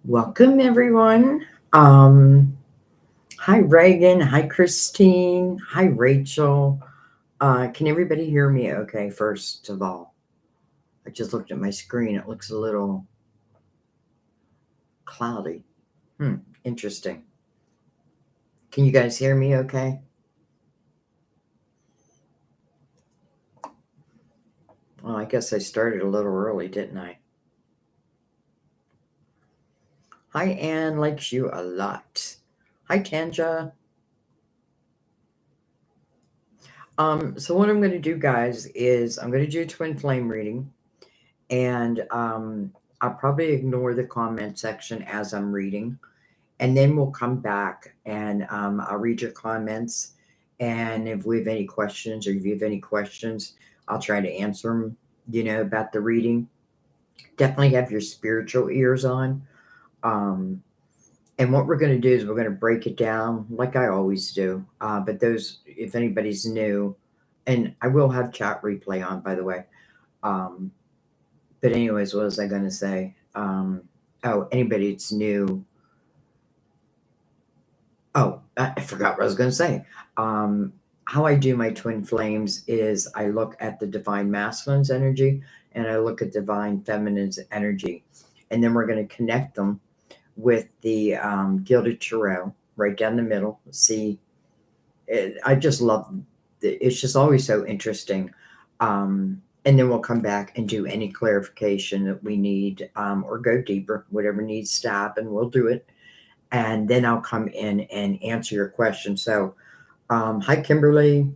Welcome, everyone. Um, Hi, Reagan. Hi, Christine. Hi, Rachel. Can everybody hear me okay, first of all? I just looked at my screen. It looks a little cloudy. Hmm, interesting. Can you guys hear me okay? Well, I guess I started a little early, didn't I? Hi, Anne. Likes you a lot. Hi, Tanja. So what I'm going to do, guys, is I'm going to do a twin flame reading. And I'll probably ignore the comment section as I'm reading, and then we'll come back and I'll read your comments. And if we have any questions, or if you have any questions, I'll try to answer them. About the reading. Definitely have your spiritual ears on. Um, and what we're going to do is we're going to break it down like I always do. But those, if anybody's new, and I will have chat replay on, by the way. Um, But anyways, what was I gonna say? Oh, anybody that's new. Oh, I forgot what I was gonna say. Um, how I do my twin flames is I look at the divine masculine's energy and I look at divine feminine's energy, and then we're gonna connect them with the gilded tarot right down the middle. See, I just love it's just always so interesting. And then we'll come back and do any clarification that we need, or go deeper, whatever needs to happen, we'll do it. And then I'll come in and answer your question. So, hi, Kimberly,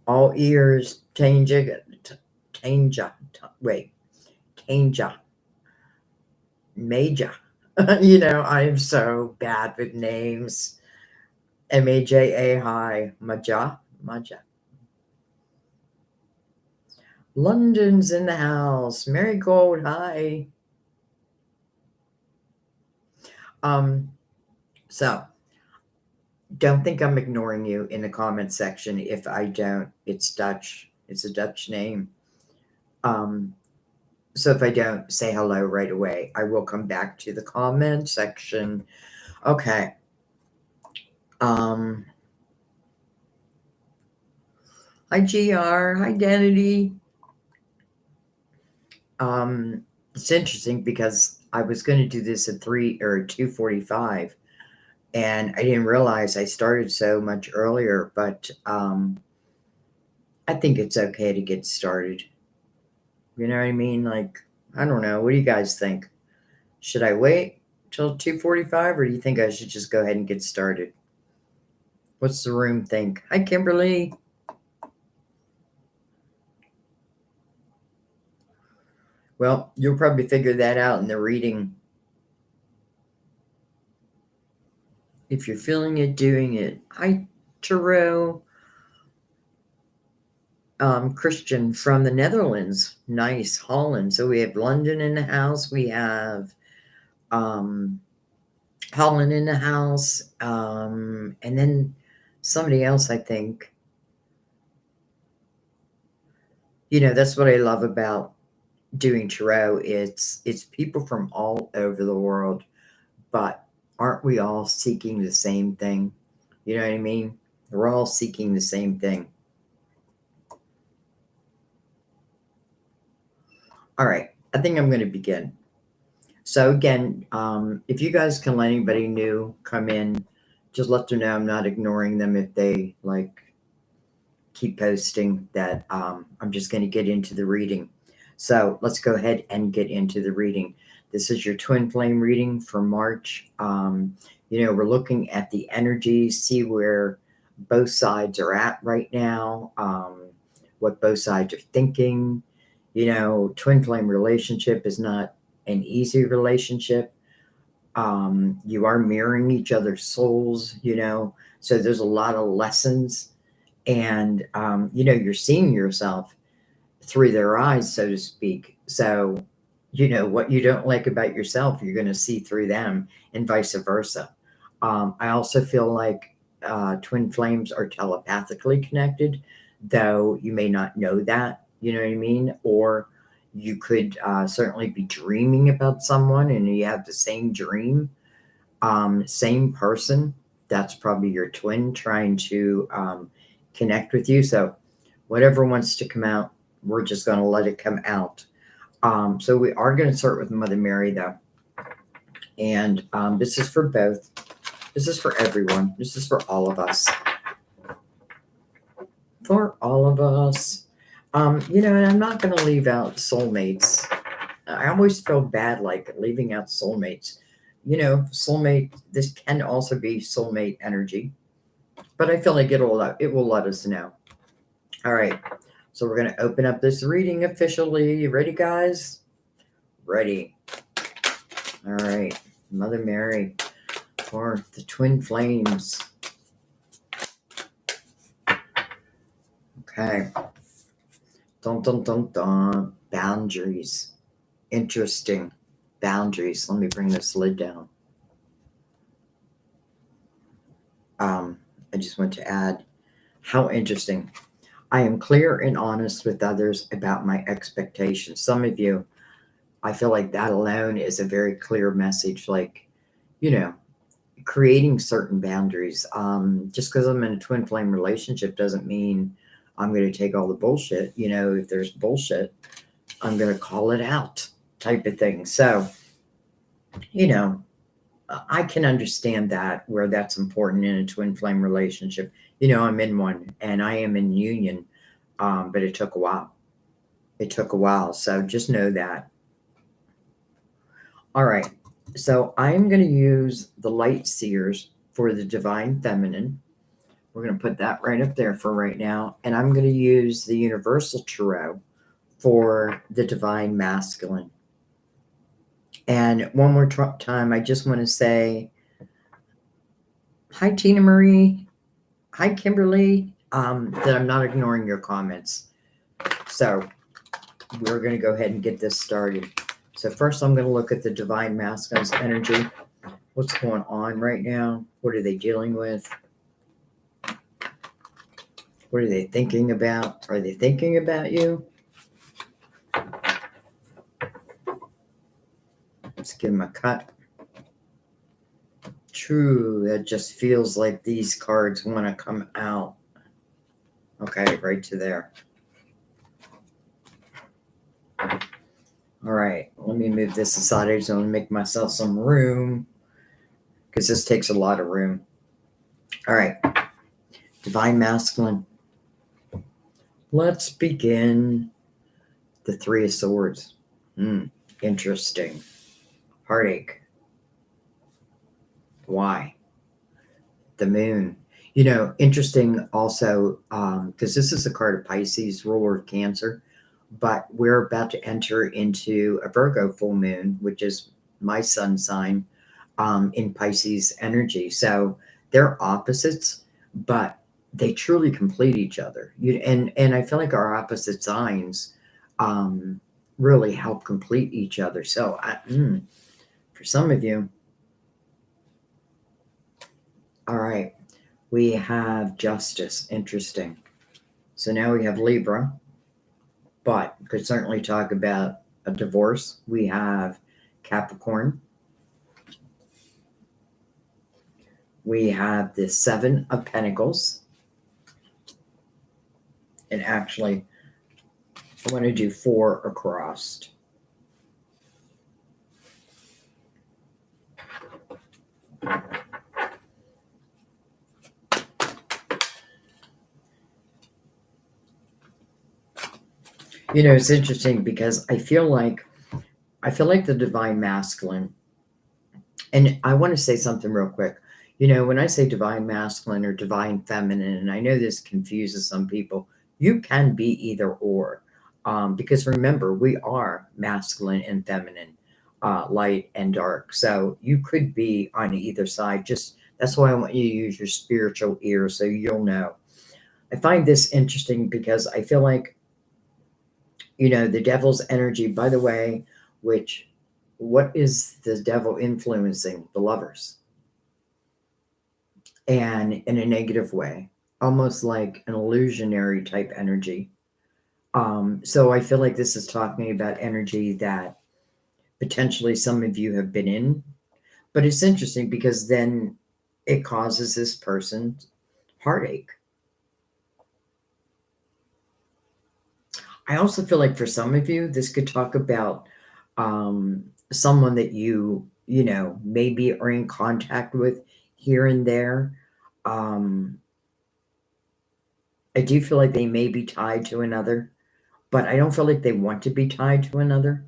all ears, Tanja, wait, Tanja, Major. I am so bad with names. Maja, hi, Maja. London's in the house. Marigold, hi. Um, so don't think I'm ignoring you in the comment section. If I don't, it's Dutch. It's a Dutch name. Um, so if I don't say hello right away, I will come back to the comment section. Okay. Um, Hi, GR. Hi, Identity. It's interesting because I was going to do this at 2:45, and I didn't realize I started so much earlier, but I think it's okay to get started. You know what I mean? Like, I don't know. What do you guys think? Should I wait till 2:45, or do you think I should just go ahead and get started? What's the room think? Hi, Kimberly. Well, you'll probably figure that out in the reading. If you're feeling it, doing it. Hi, Tarot. Christian from the Netherlands. Nice. Holland. So we have London in the house. We have um, Holland in the house. And then somebody else, I think. That's what I love about doing tarot. It's people from all over the world, but aren't we all seeking the same thing? You know what I mean? We're all seeking the same thing. All right, I think I'm going to begin. So again, if you guys can let anybody new come in, just let them know I'm not ignoring them if they like keep posting that. I'm just going to get into the reading. So let's go ahead and get into the reading. This is your twin flame reading for March. We're looking at the energy, see where both sides are at right now, what both sides are thinking. Twin flame relationship is not an easy relationship. You are mirroring each other's souls, so there's a lot of lessons, and you're seeing yourself through their eyes, so to speak. So what you don't like about yourself, you're going to see through them, and vice versa. I also feel like twin flames are telepathically connected, though you may not know that, you know what I mean, or You could certainly be dreaming about someone and you have the same dream, same person. That's probably your twin trying to connect with you. So, whatever wants to come out, we're just going to let it come out. So, we are going to start with Mother Mary, though. And this is for both. This is for everyone. This is for all of us. For all of us. And I'm not going to leave out soulmates. I always feel bad like leaving out soulmates. Soulmate, this can also be soulmate energy, but I feel like it will let us know. All right. So we're going to open up this reading officially. You ready, guys? Ready. All right. Mother Mary for the twin flames. Okay. Dun, dun, dun, dun. Boundaries. Interesting. Boundaries. Let me bring this lid down. I just want to add how interesting. I am clear and honest with others about my expectations. Some of you, I feel like that alone is a very clear message. Like, creating certain boundaries. Just because I'm in a twin flame relationship doesn't mean I'm going to take all the bullshit. If there's bullshit, I'm going to call it out, type of thing. So, I can understand that where that's important in a twin flame relationship. I'm in one and I am in union, but it took a while. It took a while. So just know that. All right. So I'm going to use the Light Seers for the Divine Feminine. We're going to put that right up there for right now. And I'm going to use the Universal Tarot for the Divine Masculine. And one more time, I just want to say hi, Tina Marie. Hi, Kimberly. That I'm not ignoring your comments. So we're going to go ahead and get this started. So first, I'm going to look at the Divine Masculine's energy. What's going on right now? What are they dealing with? What are they thinking about? Are they thinking about you? Let's give them a cut. True, that just feels like these cards want to come out. Okay, right to there. All right, let me move this aside. I just want to make myself some room because this takes a lot of room. All right, Divine Masculine. Let's begin. The Three of Swords. Interesting. Heartache. Why? The Moon. Interesting also, because this is a card of Pisces, ruler of Cancer, but we're about to enter into a Virgo full moon, which is my sun sign, in Pisces energy. So they're opposites, but they truly complete each other. And I feel like our opposite signs really help complete each other. So for some of you, all right, we have Justice. Interesting. So now we have Libra, but could certainly talk about a divorce. We have Capricorn. We have the Seven of Pentacles. And actually, I want to do 4 across. It's interesting because I feel like the Divine Masculine, and I want to say something real quick. When I say Divine Masculine or Divine Feminine, and I know this confuses some people, you can be either or, because remember, we are masculine and feminine, light and dark. So you could be on either side. Just that's why I want you to use your spiritual ear so you'll know. I find this interesting because I feel like the devil's energy, by the way, what is the devil influencing? The lovers. And in a negative way, almost like an illusionary type energy. So I feel like this is talking about energy that potentially some of you have been in, but it's interesting because then it causes this person heartache. I also feel like for some of you, this could talk about someone that you know, maybe are in contact with here and there. Um, I do feel like they may be tied to another, but I don't feel like they want to be tied to another.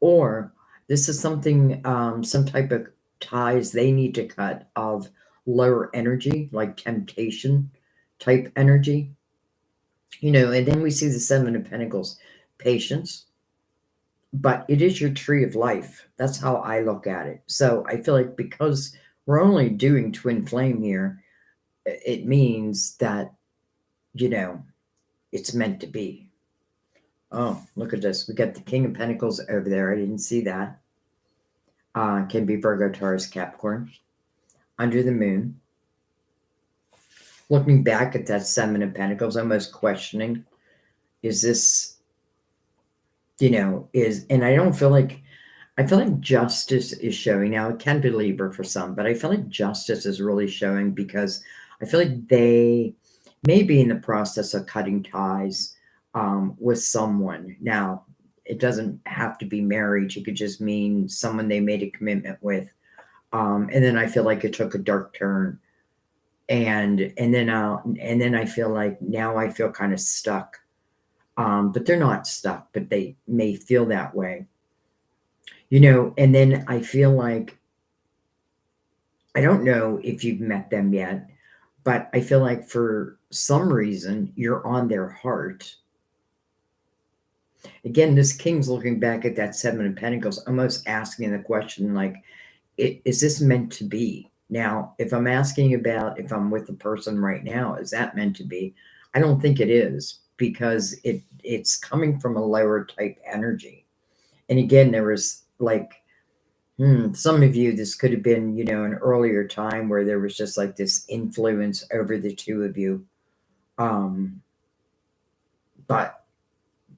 Or this is something, some type of ties they need to cut of lower energy, like temptation type energy. You know, and then we see the Seven of Pentacles, patience, but it is your tree of life. That's how I look at it. So I feel like because we're only doing twin flame here, it means that, you know, it's meant to be. Oh, look at this. We got the King of Pentacles over there. I didn't see that. Can be Virgo, Taurus, Capricorn. Under the moon. Looking back at that Seven of Pentacles, almost questioning, is this, you know, and I feel like justice is showing. Now, it can be Libra for some, but I feel like justice is really showing because I feel like they may be in the process of cutting ties with someone. Now, it doesn't have to be marriage. It could just mean someone they made a commitment with. And then I feel like it took a dark turn. And then I feel like now I feel kind of stuck. But they're not stuck, but they may feel that way. You know, and then I feel like I don't know if you've met them yet, but I feel like for some reason you're on their heart. Again, this king's looking back at that Seven of Pentacles, almost asking the question like, is this meant to be? Now, if I'm asking about if I'm with the person right now, is that meant to be? I don't think it is because it's coming from a lower type energy. And again, there was like some of you, this could have been, you know, an earlier time where there was just like this influence over the two of you. Um, but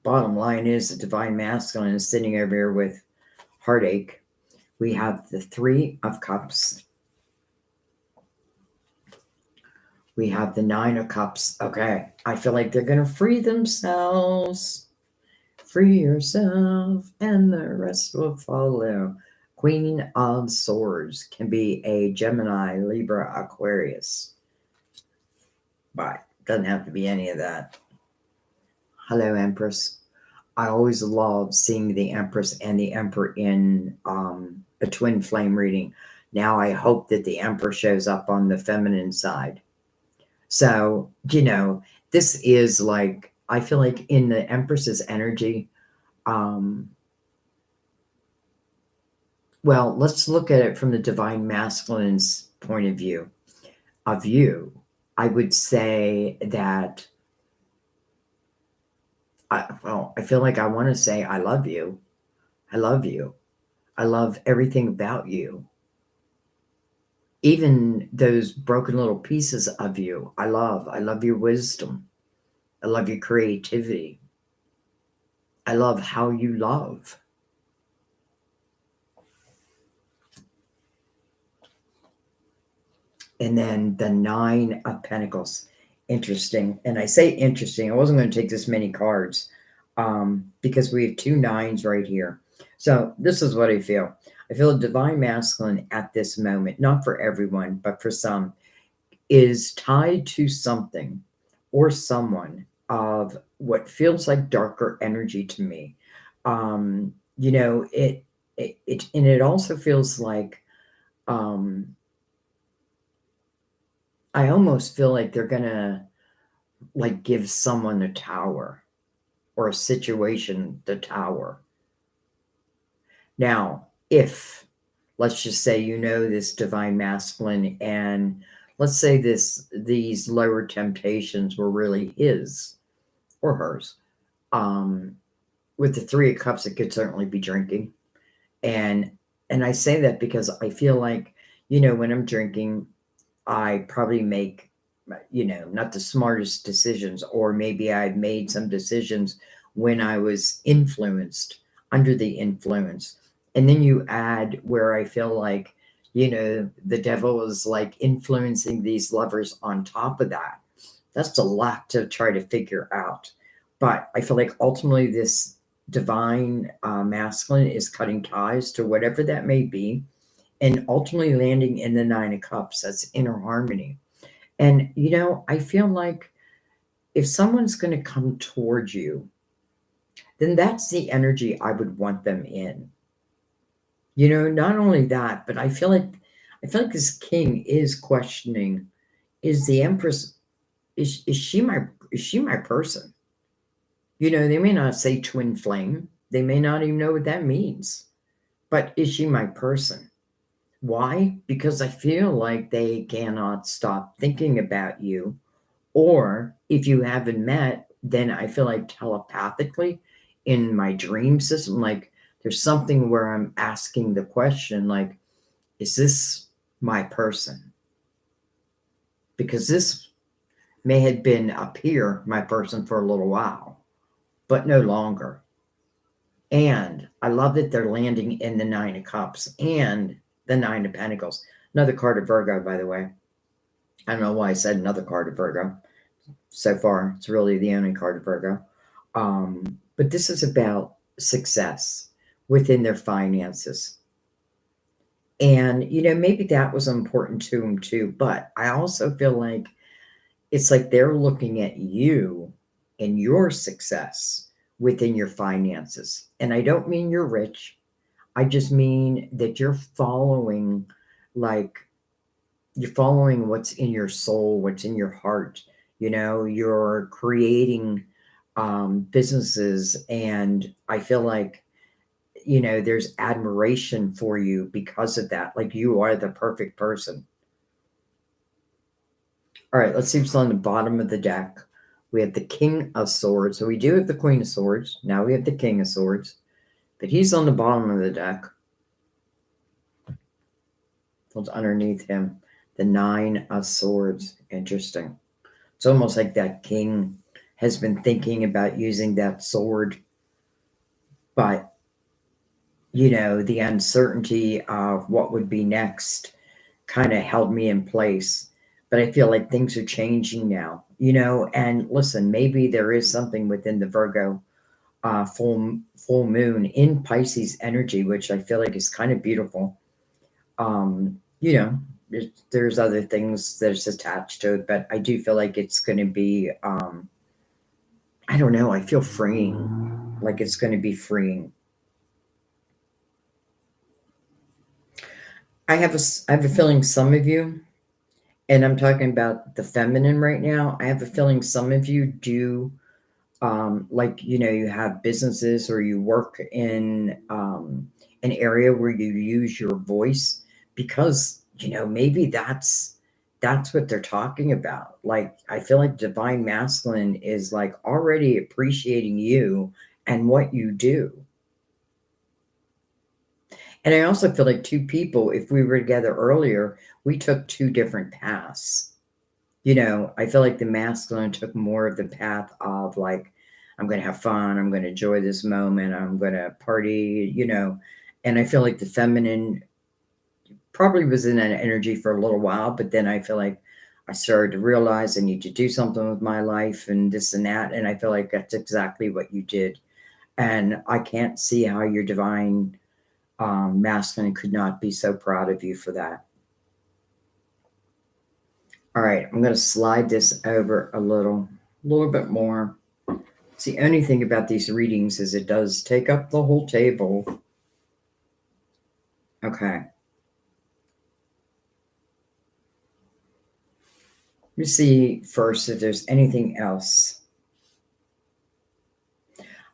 bottom line is the divine masculine is sitting over here with heartache. We have the Three of Cups. We have the Nine of Cups. Okay. I feel like they're going to free themselves. Free yourself, and the rest will follow. Queen of Swords can be a Gemini, Libra, Aquarius. But doesn't have to be any of that. Hello, Empress. I always love seeing the Empress and the Emperor in a twin flame reading. Now I hope that the Emperor shows up on the feminine side. So, you know, this is like, I feel like in the Empress's energy, well, let's look at it from the divine masculine's point of view. Of you, I would say that I feel like I want to say I love you. I love you. I love everything about you. Even those broken little pieces of you, I love. I love your wisdom. I love your creativity. I love how you love. And then the Nine of Pentacles. Interesting. And I say interesting. I wasn't going to take this many cards because we have two nines right here. So this is what I feel. I feel a divine masculine at this moment, not for everyone, but for some, is tied to something or someone of what feels like darker energy to me. You know, and it also feels like I almost feel like they're gonna like give someone the tower or a situation the tower. Now, if let's just say you know this divine masculine and let's say these lower temptations were really his or hers. With the Three of Cups, it could certainly be drinking. And I say that because I feel like, you know, when I'm drinking, I probably make not the smartest decisions, or maybe I've made some decisions when I was influenced, under the influence. And then you add where I feel like, the devil is like influencing these lovers on top of that. That's a lot to try to figure out. But I feel like ultimately this divine masculine is cutting ties to whatever that may be, and ultimately landing in the Nine of Cups. That's inner harmony. And, I feel like if someone's going to come towards you, then that's the energy I would want them in. Not only that, but I feel like this king is questioning, is the Empress, is she my person? They may not say twin flame. They may not even know what that means. But is she my person? Why? Because I feel like they cannot stop thinking about you. Or if you haven't met, then I feel like telepathically in my dream system, like there's something where I'm asking the question, like, is this my person? Because this may have been up here, my person, for a little while, but no longer. And I love that they're landing in the Nine of Cups and the Nine of Pentacles. Another card of Virgo, by the way. I don't know why I said another card of Virgo. So far, it's really the only card of Virgo. But this is about success within their finances. And, maybe that was important to them too. But I also feel like it's like they're looking at you and your success within your finances. And I don't mean you're rich. I just mean that you're following, what's in your soul, what's in your heart. You're creating businesses, and I feel like, there's admiration for you because of that. Like you are the perfect person. All right, let's see what's on the bottom of the deck. We have the King of Swords. So we do have the Queen of Swords. Now we have the King of Swords. But he's on the bottom of the deck. What's underneath him? The Nine of Swords. Interesting. It's almost like that king has been thinking about using that sword. But, the uncertainty of what would be next kind of held me in place. But I feel like things are changing now, and listen, maybe there is something within the Virgo full moon in Pisces energy, which I feel like is kind of beautiful. There's other things that's attached to it, but I do feel like it's going to be, I don't know, I feel freeing, like it's going to be freeing. I have a feeling some of you, and I'm talking about the feminine right now, I have a feeling some of you do, you have businesses or you work in an area where you use your voice because, maybe that's what they're talking about. Like, I feel like divine masculine is like already appreciating you and what you do. And I also feel like two people, if we were together earlier, we took two different paths. I feel like the masculine took more of the path of like, I'm going to have fun. I'm going to enjoy this moment. I'm going to party, and I feel like the feminine probably was in that energy for a little while, but then I feel like I started to realize I need to do something with my life and this and that. And I feel like that's exactly what you did. And I can't see how your divine masculine could not be so proud of you for that. All right, I'm going to slide this over a little bit more. It's the only thing about these readings is it does take up the whole table. Okay. Let me see first if there's anything else.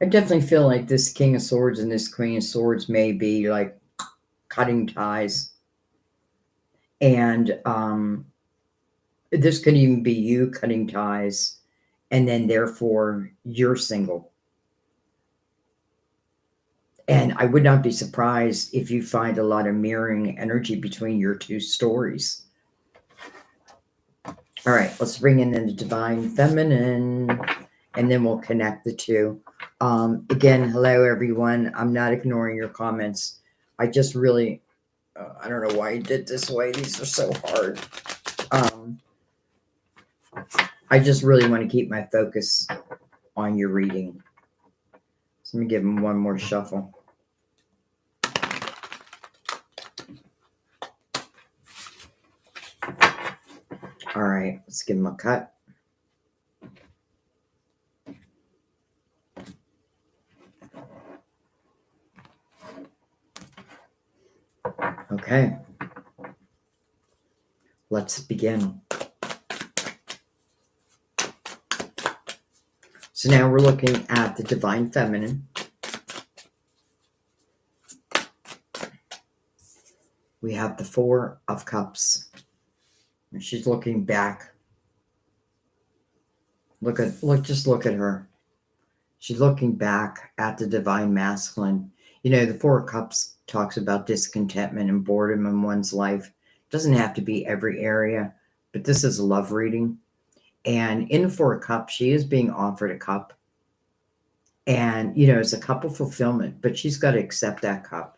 I definitely feel like this King of Swords and this Queen of Swords may be like cutting ties. And this could even be you cutting ties, and then therefore you're single. And I would not be surprised if you find a lot of mirroring energy between your two stories. All right, let's bring in the divine feminine, and then we'll connect the two. Again, hello everyone. I'm not ignoring your comments. I just really, I don't know why you did this way. These are so hard. Um, I just really want to keep my focus on your reading. So let me give them one more shuffle. All right, let's give them a cut. Okay, let's begin. So now we're looking at the divine feminine. We have the Four of Cups. And she's looking back. Just look at her. She's looking back at the divine masculine. You know, the Four of Cups talks about discontentment and boredom in one's life. It doesn't have to be every area, but this is a love reading. And in the Four of Cups, she is being offered a cup. And, you know, it's a cup of fulfillment, but she's got to accept that cup.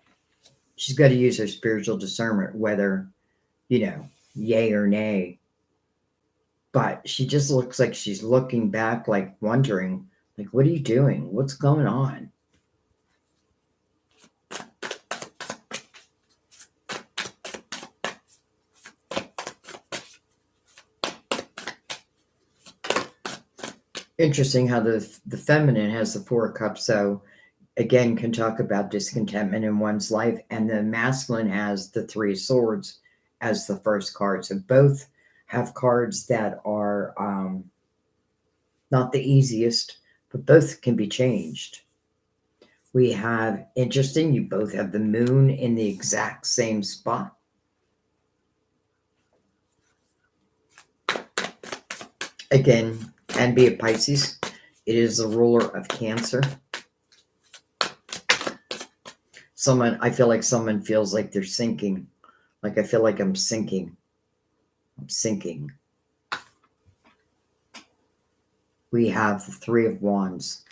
She's got to use her spiritual discernment, whether, you know, yay or nay. But she just looks like she's looking back, like wondering, like, what are you doing? What's going on? Interesting how the feminine has the Four of Cups. So again, can talk about discontentment in one's life, and the masculine has the Three of Swords as the first card. So both have cards that are not the easiest, but both can be changed. We have interesting, you both have the moon in the exact same spot. Again, can be a Pisces. It is the ruler of Cancer. I feel like someone feels like they're sinking. Like I feel like I'm sinking. I'm sinking. We have the Three of Wands.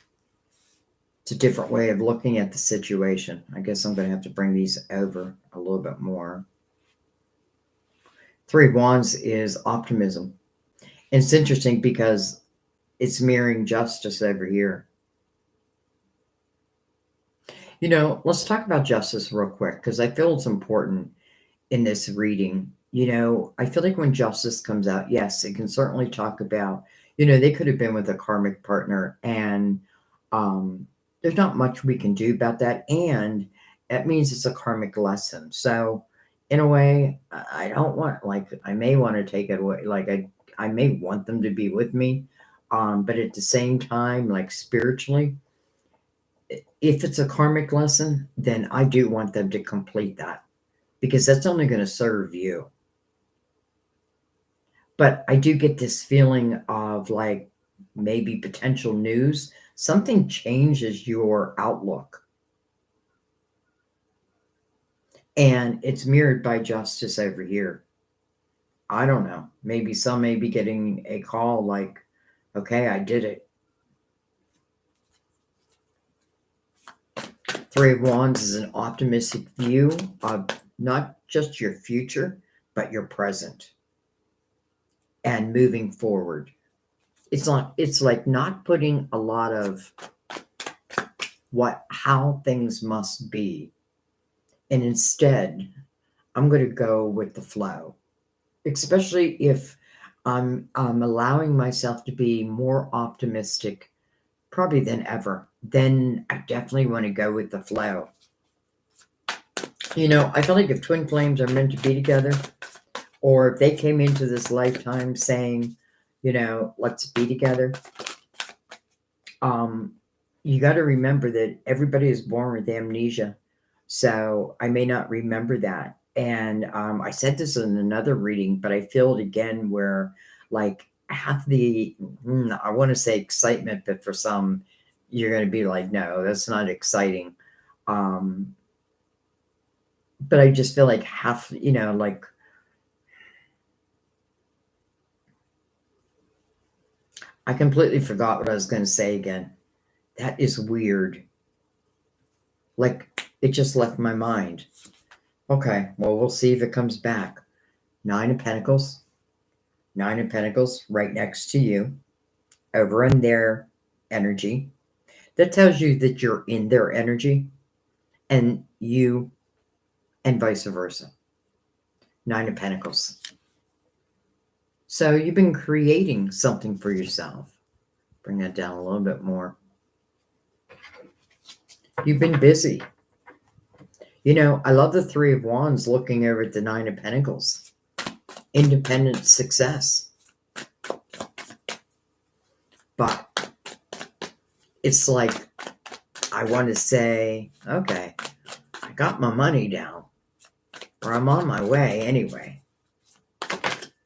It's a different way of looking at the situation. I guess I'm going to have to bring these over a little bit more. Three of Wands is optimism. And it's interesting because it's mirroring justice over here. You know, let's talk about justice real quick because I feel it's important in this reading. You know, I feel like when justice comes out, yes, it can certainly talk about, you know, they could have been with a karmic partner, and there's not much we can do about that. And that means it's a karmic lesson. So, in a way, I don't want, like, I may want to take it away. Like, I may want them to be with me. But at the same time, like spiritually, if it's a karmic lesson, then I do want them to complete that because that's only going to serve you. But I do get this feeling of like maybe potential news. Something changes your outlook. And it's mirrored by justice over here. I don't know. Maybe some may be getting a call like, okay, I did it. Three of Wands is an optimistic view of not just your future, but your present and moving forward. It's like not putting a lot of how things must be. And instead, I'm going to go with the flow, especially if I'm allowing myself to be more optimistic, probably than ever. Then I definitely want to go with the flow. You know, I feel like if twin flames are meant to be together, or if they came into this lifetime saying, you know, let's be together, you got to remember that everybody is born with amnesia. So I may not remember that. And I said this in another reading, but I feel it again where like half the, I want to say excitement, but for some, you're going to be like, no, that's not exciting. But I just feel like half, you know, like I completely forgot what I was going to say again. That is weird. Like, it just left my mind. Okay, well, we'll see if it comes back. Nine of Pentacles. Nine of Pentacles right next to you, over in their energy. That tells you that you're in their energy, and you, and vice versa. Nine of Pentacles. So you've been creating something for yourself. Bring that down a little bit more. You've been busy. You know, I love the Three of Wands looking over at the Nine of Pentacles. Independent success. But it's like, I want to say, okay, I got my money down, or I'm on my way anyway.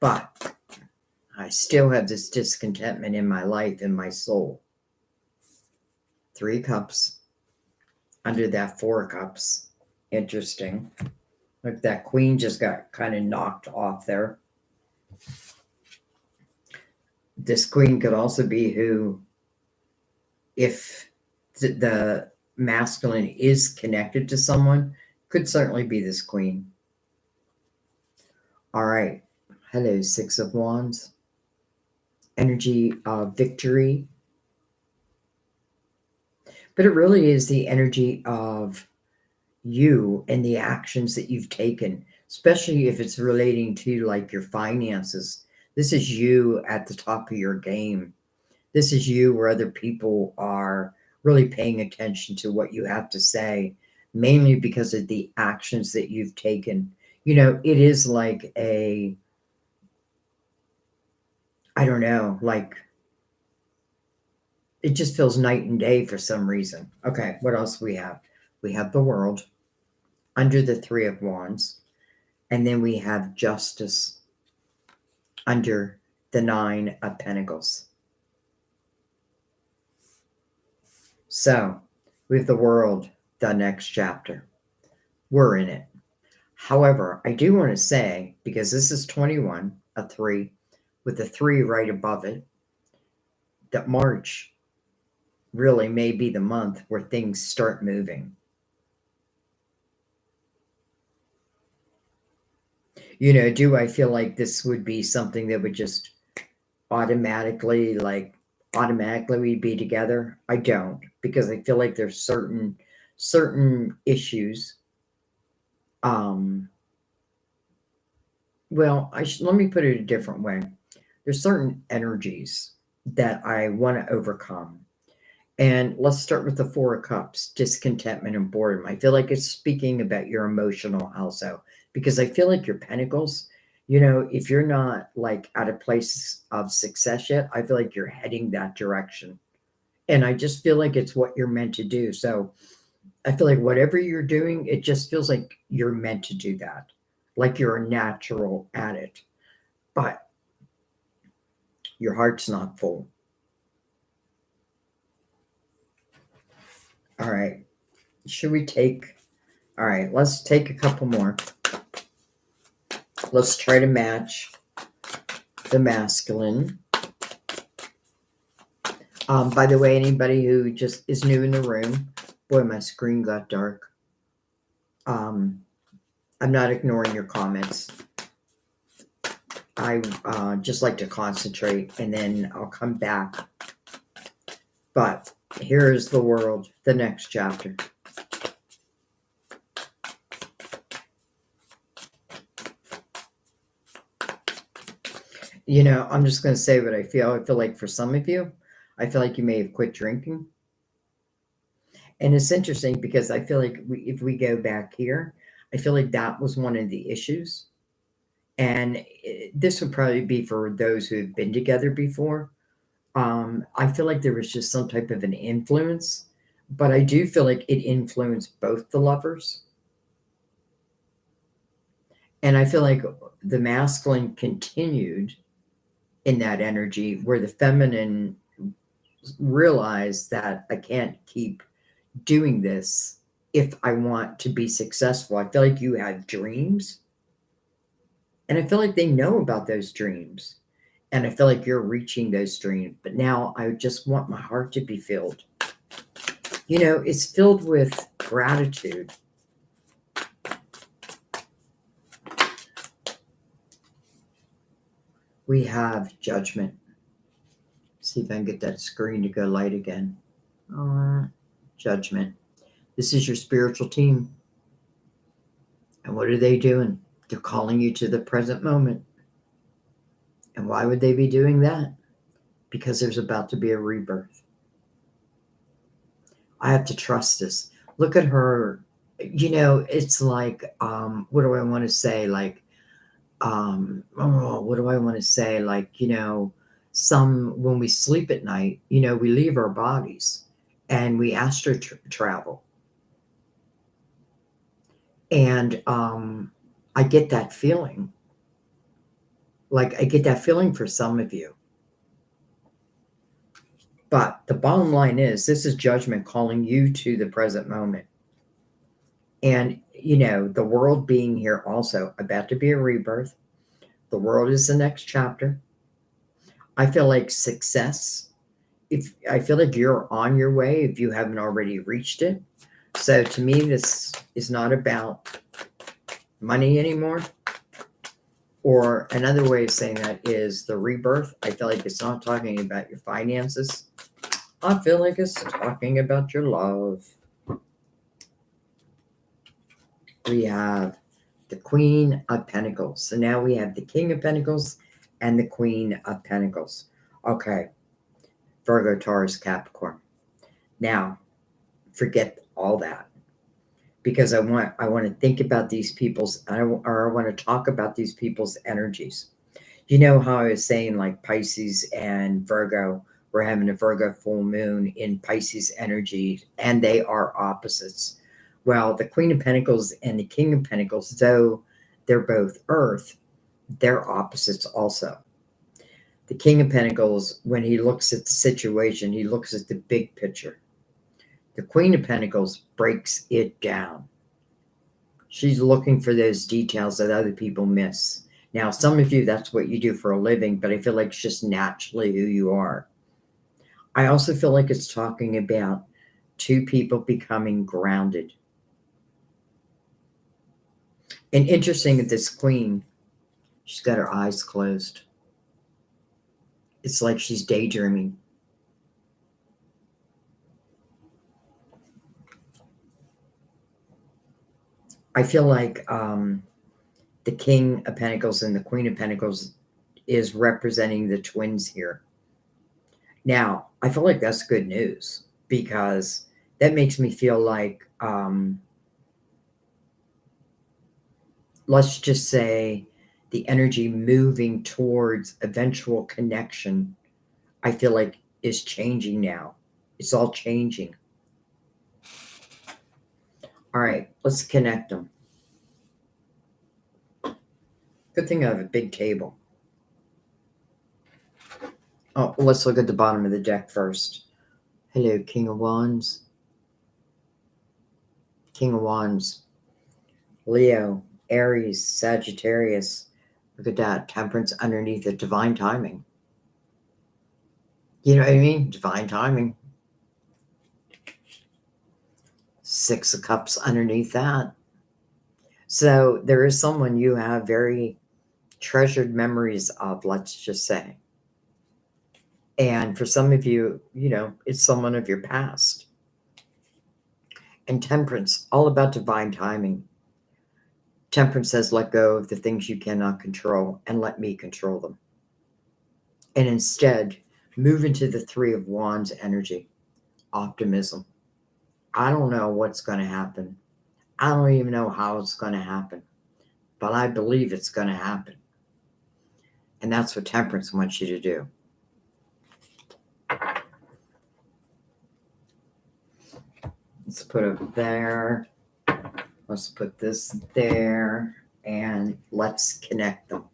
But I still have this discontentment in my life, in my soul. Three Cups. Under that Four of Cups. Interesting. Like that Queen just got kind of knocked off there. This Queen could also be who, if the masculine is connected to someone, could certainly be this Queen. All right. Hello, Six of Wands. Energy of victory. But it really is the energy of you and the actions that you've taken, especially if it's relating to like your finances. This is you at the top of your game. This is you where other people are really paying attention to what you have to say, mainly because of the actions that you've taken. You know, it is like a, I don't know, like it just feels night and day for some reason. Okay, what else we have? We have the World under the Three of Wands, and then we have Justice under the Nine of Pentacles. So, with the World, the next chapter, we're in it. However, I do want to say, because this is 21, a 3, with the 3 right above it, that March really may be the month where things start moving. You know, do I feel like this would be something that would just automatically we'd be together? I don't, because I feel like there's certain issues. Well, let me put it a different way. There's certain energies that I want to overcome. And let's start with the Four of Cups, discontentment and boredom. I feel like it's speaking about your emotional also, because I feel like your Pentacles, you know, if you're not like at a place of success yet, I feel like you're heading that direction. And I just feel like it's what you're meant to do. So I feel like whatever you're doing, it just feels like you're meant to do that, like you're a natural at it. But your heart's not full. All right. Should we take? All right, let's take a couple more. Let's try to match the masculine. By the way, anybody who just is new in the room, boy, my screen got dark. I'm not ignoring your comments. I just like to concentrate, and then I'll come back. But here's the World, the next chapter. You know, I'm just going to say what I feel. I feel like for some of you, I feel like you may have quit drinking. And it's interesting because I feel like if we go back here, I feel like that was one of the issues. And this would probably be for those who have been together before. I feel like there was just some type of an influence, but I do feel like it influenced both the lovers. And I feel like the masculine continued in that energy where the feminine realized that I can't keep doing this if I want to be successful. I feel like you have dreams, and I feel like they know about those dreams. And I feel like you're reaching those dreams. But now I just want my heart to be filled. You know, it's filled with gratitude. We have judgment. See if I can get that screen to go light again. Judgment. This is your spiritual team. And what are they doing? They're calling you to the present moment. And why would they be doing that? Because there's about to be a rebirth. I have to trust this. Look at her. You know, it's like, what do I want to say? Like, what do I want to say? Like, you know, when we sleep at night, you know, we leave our bodies and we astral travel. And I get that feeling. Like, I get that feeling for some of you. But the bottom line is, this is judgment calling you to the present moment. And, you know, the world being here also, about to be a rebirth. The world is the next chapter. I feel like success, I feel like you're on your way if you haven't already reached it. So to me, this is not about money anymore. Or another way of saying that is the rebirth. I feel like it's not talking about your finances. I feel like it's talking about your love. We have the Queen of Pentacles. So now we have the King of Pentacles and the Queen of Pentacles. Okay. Virgo, Taurus, Capricorn. Now, forget all that. Because I want to think about these people's, or I want to talk about these people's energies. You know how I was saying, like, Pisces and Virgo, we're having a Virgo full moon in Pisces energy, and they are opposites. Well, the Queen of Pentacles and the King of Pentacles, though they're both Earth, they're opposites also. The King of Pentacles, when he looks at the situation, he looks at the big picture. The Queen of Pentacles breaks it down. She's looking for those details that other people miss. Now, some of you, that's what you do for a living, but I feel like it's just naturally who you are. I also feel like it's talking about two people becoming grounded. And interesting, this Queen, she's got her eyes closed. It's like she's daydreaming. I feel like the King of Pentacles and the Queen of Pentacles is representing the twins here. Now, I feel like that's good news because that makes me feel like, let's just say, the energy moving towards eventual connection, I feel like is changing now. It's all changing. All right, let's connect them. Good thing I have a big table. Oh, let's look at the bottom of the deck first. Hello, King of Wands. King of Wands. Leo, Aries, Sagittarius. Look at that. Temperance underneath the divine timing. You know what I mean? Divine timing. Six of Cups underneath that. So there is someone you have very treasured memories of, let's just say. And for some of you, you know, it's someone of your past. And Temperance, all about divine timing. Temperance says, let go of the things you cannot control and let me control them. And instead, move into the Three of Wands energy. Optimism. I don't know what's going to happen. I don't even know how it's going to happen. But I believe it's going to happen. And that's what Temperance wants you to do. Let's put it there. Let's put this there. And let's connect them.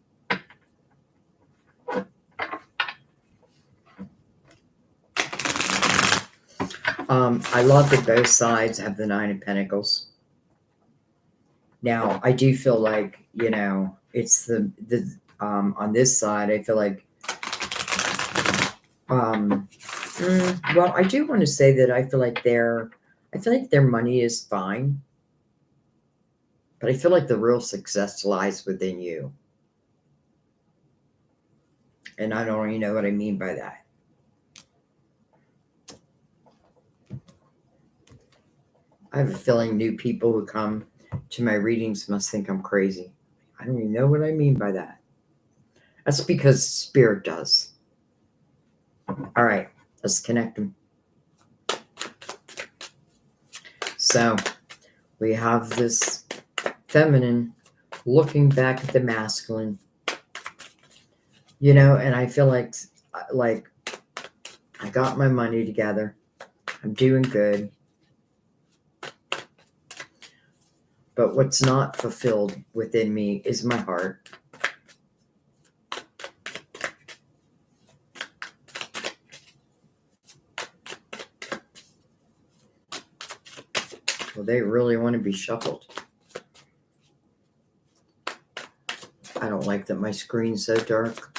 I love that both sides have the Nine of Pentacles. Now, I do feel like, you know, it's the on this side, I feel like Well, I do want to say that I feel like their money is fine, but I feel like the real success lies within you. And I don't really know what I mean by that. I have a feeling new people who come to my readings must think I'm crazy. I don't even know what I mean by that. That's because spirit does. All right, let's connect them. So we have this feminine looking back at the masculine, and I feel like I got my money together. I'm doing good. But what's not fulfilled within me is my heart. Well, they really want to be shuffled. I don't like that my screen's so dark.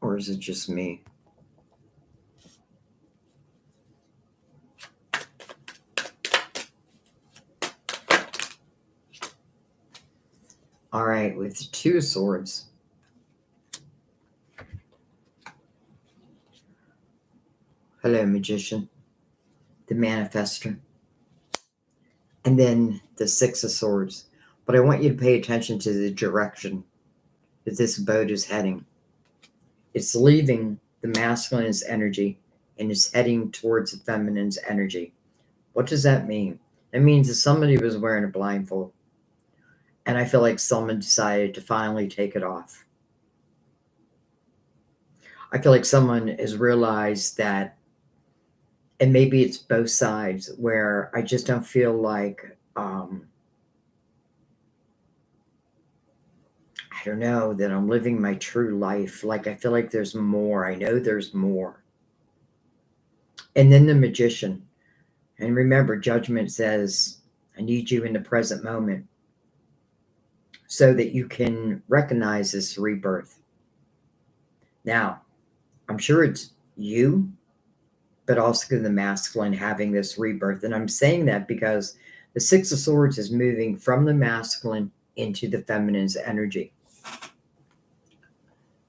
Or is it just me? All right, with 2 swords. Hello, magician. The manifester. And then the 6 of swords. But I want you to pay attention to the direction that this boat is heading. It's leaving the masculine's energy and is heading towards the feminine's energy. What does that mean? It means that somebody was wearing a blindfold. And I feel like someone decided to finally take it off. I feel like someone has realized that, and maybe it's both sides, where I just don't feel like, I don't know, that I'm living my true life. Like I feel like there's more. I know there's more. And then the magician. And remember, judgment says, I need you in the present moment so that you can recognize this rebirth. Now, I'm sure it's you, but also the masculine having this rebirth. And I'm saying that because the 6 of Swords is moving from the masculine into the feminine's energy.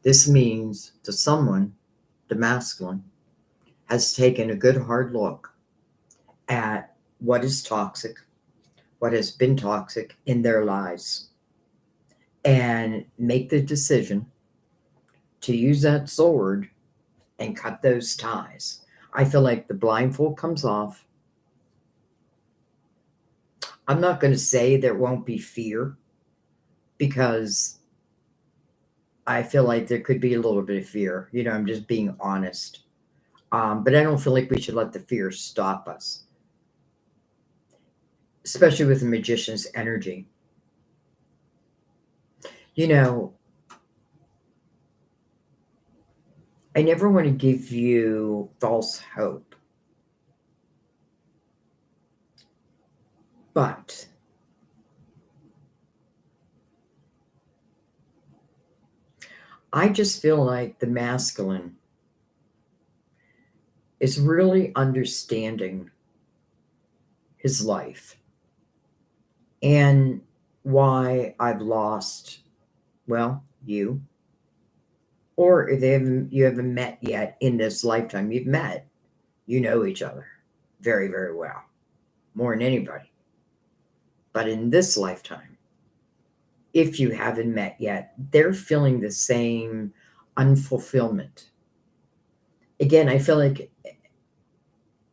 This means to someone, the masculine, has taken a good hard look at what is toxic, what has been toxic in their lives, and make the decision to use that sword and cut those ties. I feel like the blindfold comes off. I'm not going to say there won't be fear because I feel like there could be a little bit of fear. I'm just being honest. But I don't feel like we should let the fear stop us, especially with the magician's energy. I never want to give you false hope. But I just feel like the masculine is really understanding his life and why I've lost, well, you, or if you haven't met yet in this lifetime. You've met, you know each other very, very well, more than anybody. But in this lifetime, if you haven't met yet, they're feeling the same unfulfillment. Again, I feel like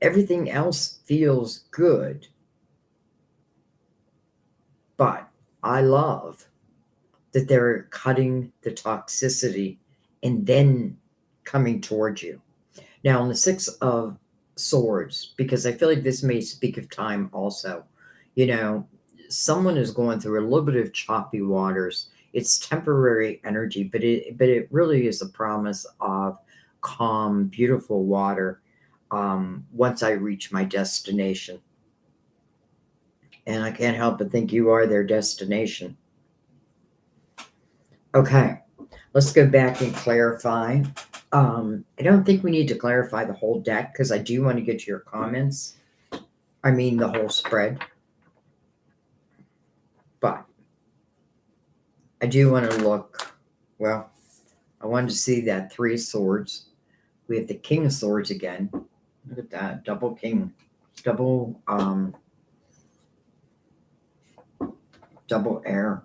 everything else feels good, but I love that they're cutting the toxicity and then coming towards you. Now, on the 6 of Swords, because I feel like this may speak of time also, someone is going through a little bit of choppy waters. It's temporary energy, but it really is a promise of calm, beautiful water once I reach my destination. And I can't help but think you are their destination. Okay, Let's go back and clarify. I don't think we need to clarify the whole deck because I do want to get to your comments. I mean, the whole spread. But I do want to look, well, I wanted to see that 3 of Swords. We have the King of Swords again. Look at that. Double King. Double air.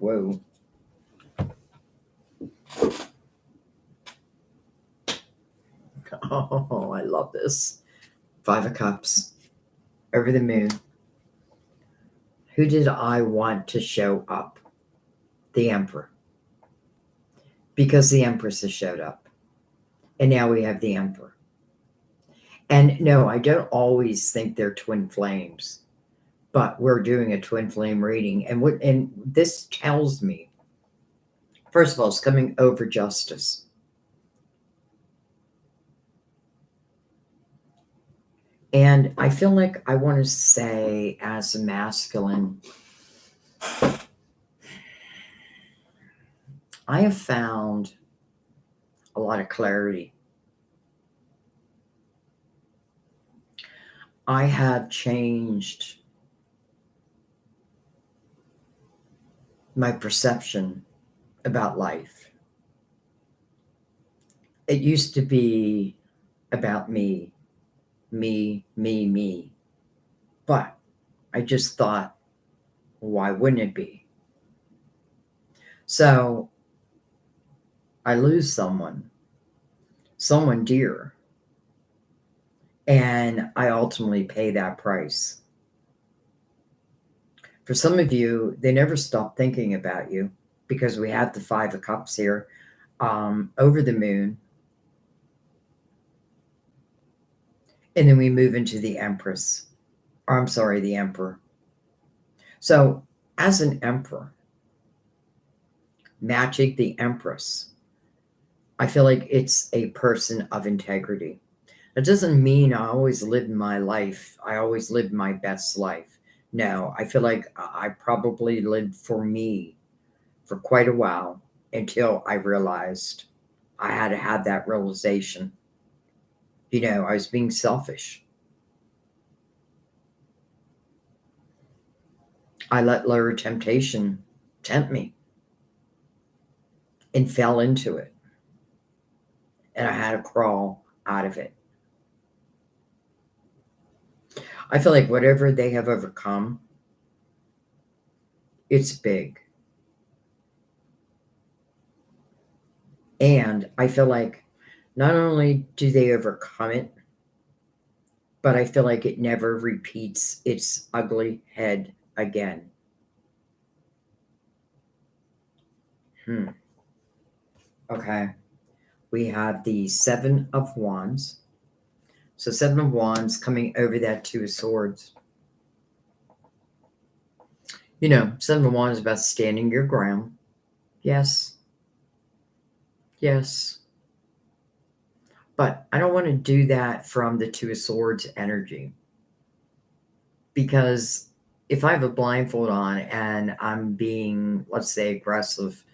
Whoa. Oh, I love this. 5 of Cups. Over the moon. Who did I want to show up? The Emperor. Because the Empress has showed up. And now we have the Emperor. And no, I don't always think they're twin flames. But we're doing a twin flame reading. And this tells me, first of all, it's coming over justice. And I feel like I want to say, as a masculine, I have found a lot of clarity. I have changed my perception about life. It used to be about me. But I just thought, why wouldn't it be? So I lose someone dear, and I ultimately pay that price. For some of you, they never stop thinking about you because we have the 5 of Cups here, over the moon. And then we move into the Empress. Or I'm sorry, the Emperor. So as an Emperor, matching the Empress, I feel like it's a person of integrity. It doesn't mean I always lived my life. I always lived my best life. No, I feel like I probably lived for me for quite a while until I realized I had to have that realization. I was being selfish. I let lower temptation tempt me and fell into it. And I had to crawl out of it. I feel like whatever they have overcome, it's big. And I feel like not only do they overcome it, but I feel like it never repeats its ugly head again. Okay. We have the 7 of Wands. So 7 of Wands coming over that 2 of Swords. 7 of Wands is about standing your ground. Yes. Yes. But I don't want to do that from the 2 of Swords energy. Because if I have a blindfold on and I'm being, let's say, aggressive,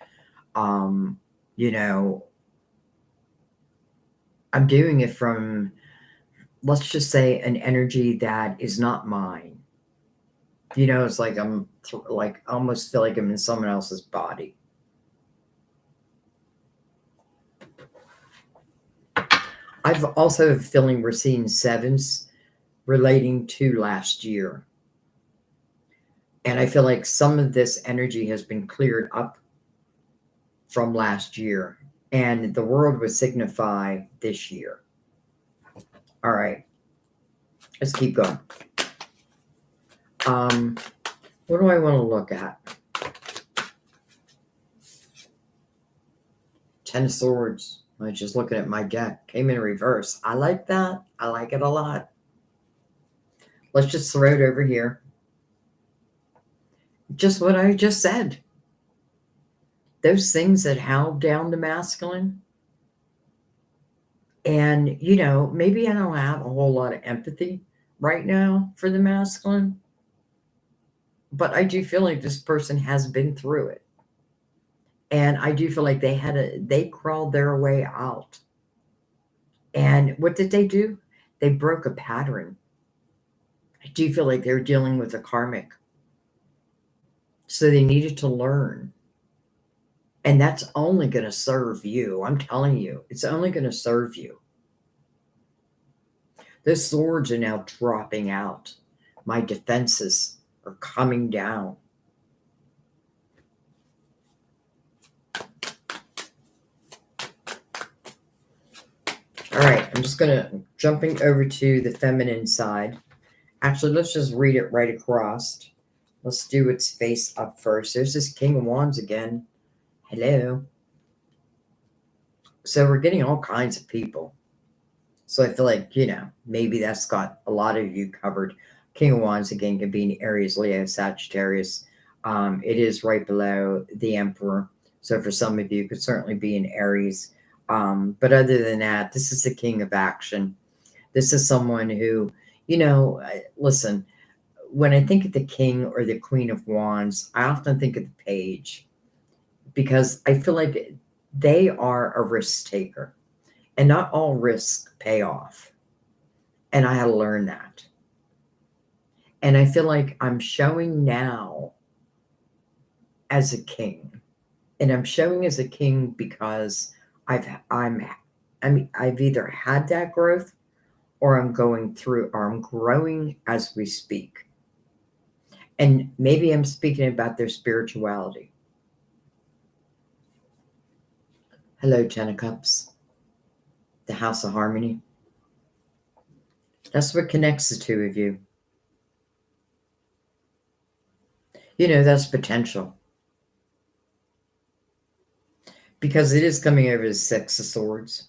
I'm doing it from, let's just say, an energy that is not mine. It's like I'm I almost feel like I'm in someone else's body. I've also have a feeling we're seeing 7s relating to last year. And I feel like some of this energy has been cleared up from last year. And the world would signify this year. All right. Let's keep going. What do I want to look at? 10 of Swords. I was just looking at my deck. Came in reverse. I like that. I like it a lot. Let's just throw it over here. Just what I just said. Those things that held down the masculine. And, maybe I don't have a whole lot of empathy right now for the masculine. but I do feel like this person has been through it. And I do feel like they crawled their way out. And what did they do? They broke a pattern. I do feel like they're dealing with a karmic. So they needed to learn. And that's only going to serve you. I'm telling you, it's only going to serve you. The swords are now dropping out. My defenses are coming down. All right, I'm just jumping over to the feminine side. Actually, let's just read it right across. Let's do its face up first. There's this King of Wands again. Hello. So we're getting all kinds of people. So I feel like, maybe that's got a lot of you covered. King of Wands, again, can be in Aries, Leo, Sagittarius. It is right below the Emperor. So for some of you, it could certainly be in Aries. But other than that, this is the King of Action. This is someone who, listen, when I think of the King or the Queen of Wands, I often think of the Page because I feel like they are a risk taker. And not all risks pay off. And I had to learn that. And I feel like I'm showing now as a king. And I'm showing as a king because I've either had that growth or I'm going through or I'm growing as we speak. And maybe I'm speaking about their spirituality. Hello, Ten of Cups. The House of Harmony. That's what connects the two of you. That's potential. Because it is coming over the Six of Swords.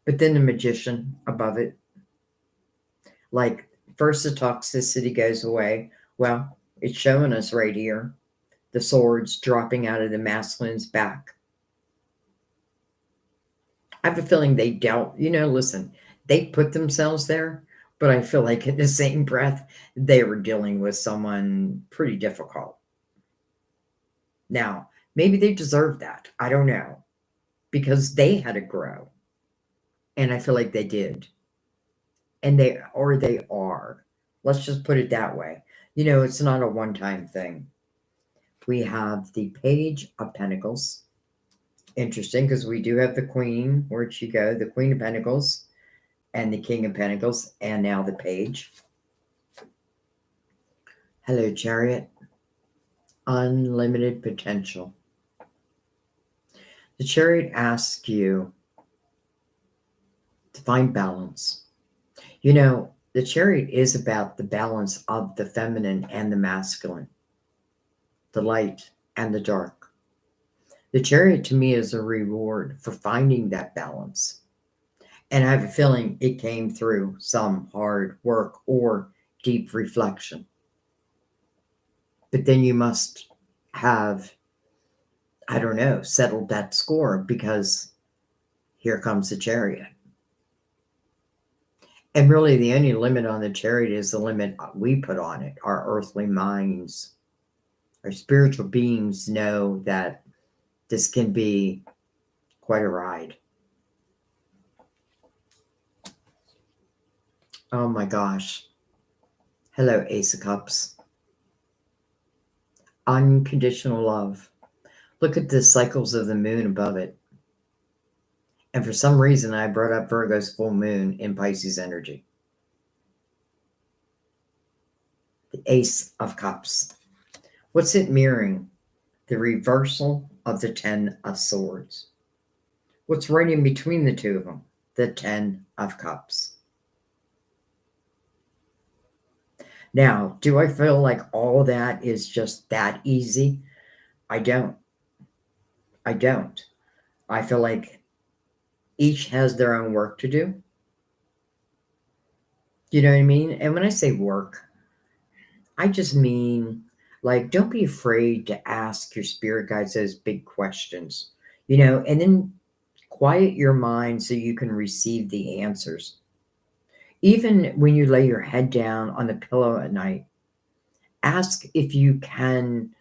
But then the Magician above it. Like, first the toxicity goes away. Well, it's showing us right here. The swords dropping out of the masculine's back. I have a feeling they dealt, listen, they put themselves there, but I feel like in the same breath, they were dealing with someone pretty difficult. Now, maybe they deserve that. I don't know. Because they had to grow. And I feel like they did. And they are. Let's just put it that way. It's not a one-time thing. We have the Page of Pentacles. Interesting, because we do have the Queen. Where'd she go? The Queen of Pentacles and the King of Pentacles, and now the Page. Hello, Chariot. Unlimited potential. The Chariot asks you to find balance. The Chariot is about the balance of the feminine and the masculine, the light and the dark. The Chariot to me is a reward for finding that balance. And I have a feeling it came through some hard work or deep reflection. But then you must have, I don't know, settled that score because here comes the Chariot. And really the only limit on the Chariot is the limit we put on it, our earthly minds. Our spiritual beings know that this can be quite a ride. Oh my gosh. Hello, Ace of Cups. Unconditional love. Look at the cycles of the moon above it. And for some reason, I brought up Virgo's full moon in Pisces energy. The Ace of Cups. What's it mirroring? The reversal of the Ten of Swords. What's right in between the two of them? The Ten of Cups. Now, do I feel like all that is just that easy? I don't. I feel like each has their own work to do. You know what I mean? And when I say work, I just mean, like, don't be afraid to ask your spirit guides those big questions, and then quiet your mind so you can receive the answers. Even when you lay your head down on the pillow at night, Ask if you can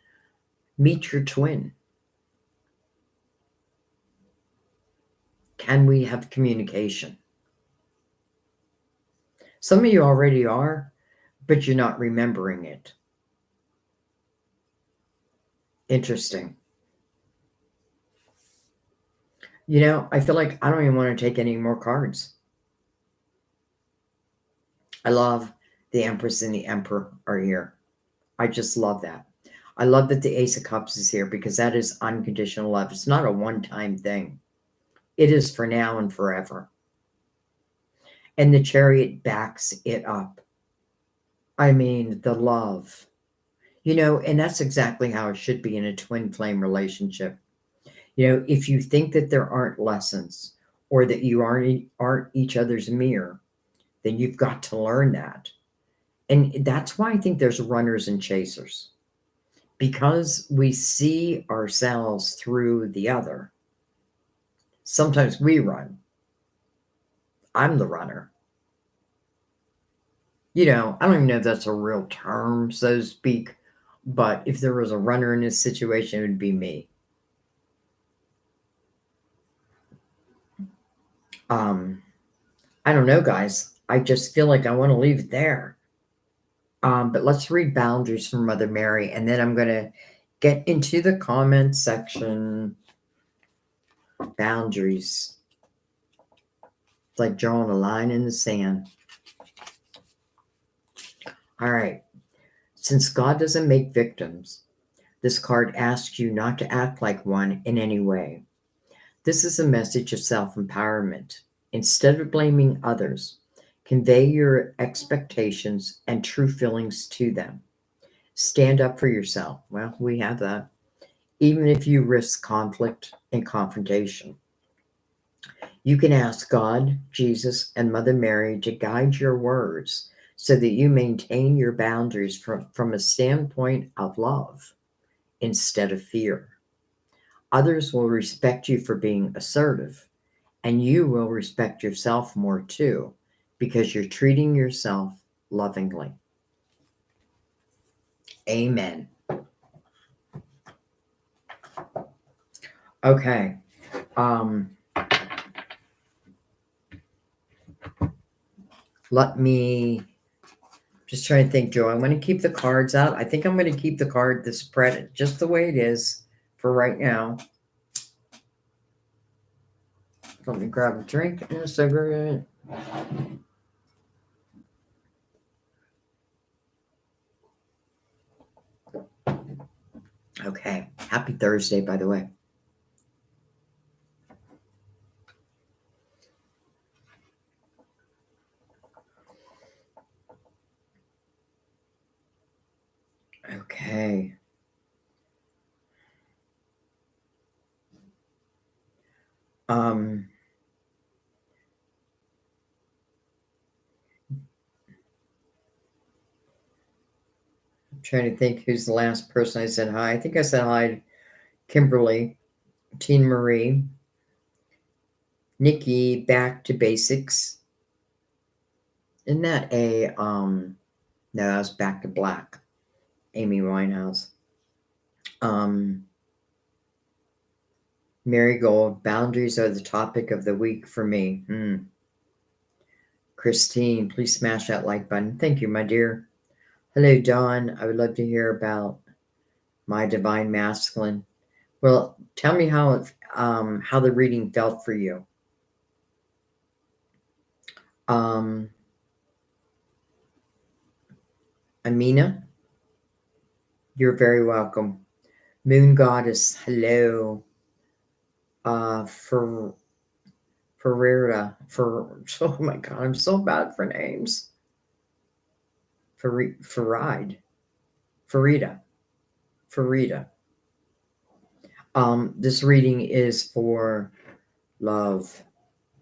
meet your twin. Can we have communication? Some of you already are, but you're not remembering it. Interesting. You know, I feel like I don't even want to take any more cards. I love the Empress and the Emperor are here. I just love that. I love that the Ace of Cups is here because that is unconditional love. It's not a one-time thing. It is for now and forever. And the Chariot backs it up. I mean, the love. You know, and that's exactly how it should be in a twin flame relationship. You know, if you think that there aren't lessons or that you aren't each other's mirror, then you've got to learn that. And that's why I think there's runners and chasers. Because we see ourselves through the other. Sometimes we run. I'm the runner. You know, I don't even know if that's a real term, so to speak, but if there was a runner in this situation, it would be me. I don't know, guys. I just feel like I want to leave it there. But let's read boundaries from Mother Mary, and then I'm going to get into the comment section. Boundaries. It's like drawing a line in the sand. All right. Since God doesn't make victims, this card asks you not to act like one in any way. This is a message of self-empowerment. Instead of blaming others, convey your expectations and true feelings to them. Stand up for yourself. Well, we have that. Even if you risk conflict and confrontation. You can ask God, Jesus, and Mother Mary to guide your words so that you maintain your boundaries from a standpoint of love instead of fear. Others will respect you for being assertive, and you will respect yourself more too because you're treating yourself lovingly. Amen. Okay. Let me just try to think, Joe. I'm going to keep the cards out. I think I'm going to keep the spread just the way it is for right now. Let me grab a drink and a cigarette. Okay. Happy Thursday, by the way. Okay. I'm trying to think who's the last person I said hi. I think I said hi to Kimberly, Teen Marie, Nikki, Back to Basics. Isn't that no, that was Back to Black, Amy Winehouse. Marigold, boundaries are the topic of the week for me. Christine, please smash that like button. Thank you, my dear. Hello, Dawn. I would love to hear about my divine masculine. Well, tell me how the reading felt for you. Amina, you're very welcome. Moon Goddess, hello. For Ferreira, oh my God, I'm so bad for names. Farida. This reading is for love,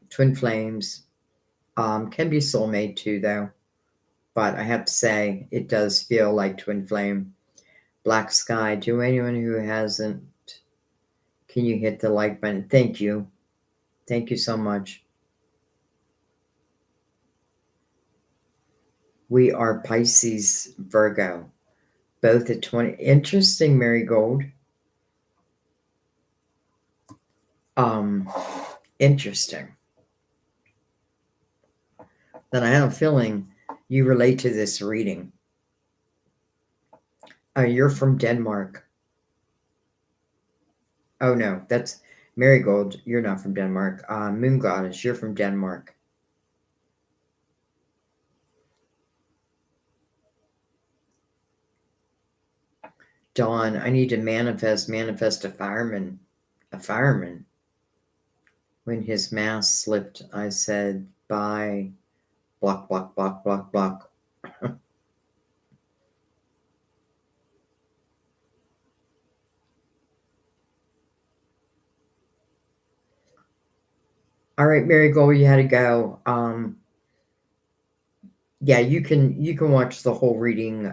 twin flames. Can be soulmate too, though. But I have to say, it does feel like twin flame. Black sky. To anyone who hasn't, can you hit the like button? Thank you. Thank you so much. We are Pisces, Virgo. Both at 20. Interesting, Marigold. Um, Interesting. Then I have a feeling you relate to this reading. You're from Denmark. Oh no, that's Marigold. You're not from Denmark. Moon Goddess, you're from Denmark. Dawn, I need to manifest a fireman. A fireman. When his mask slipped, I said, bye, block, block, block, block, block. All right, Marigold, you had to go. Yeah, you can watch the whole reading.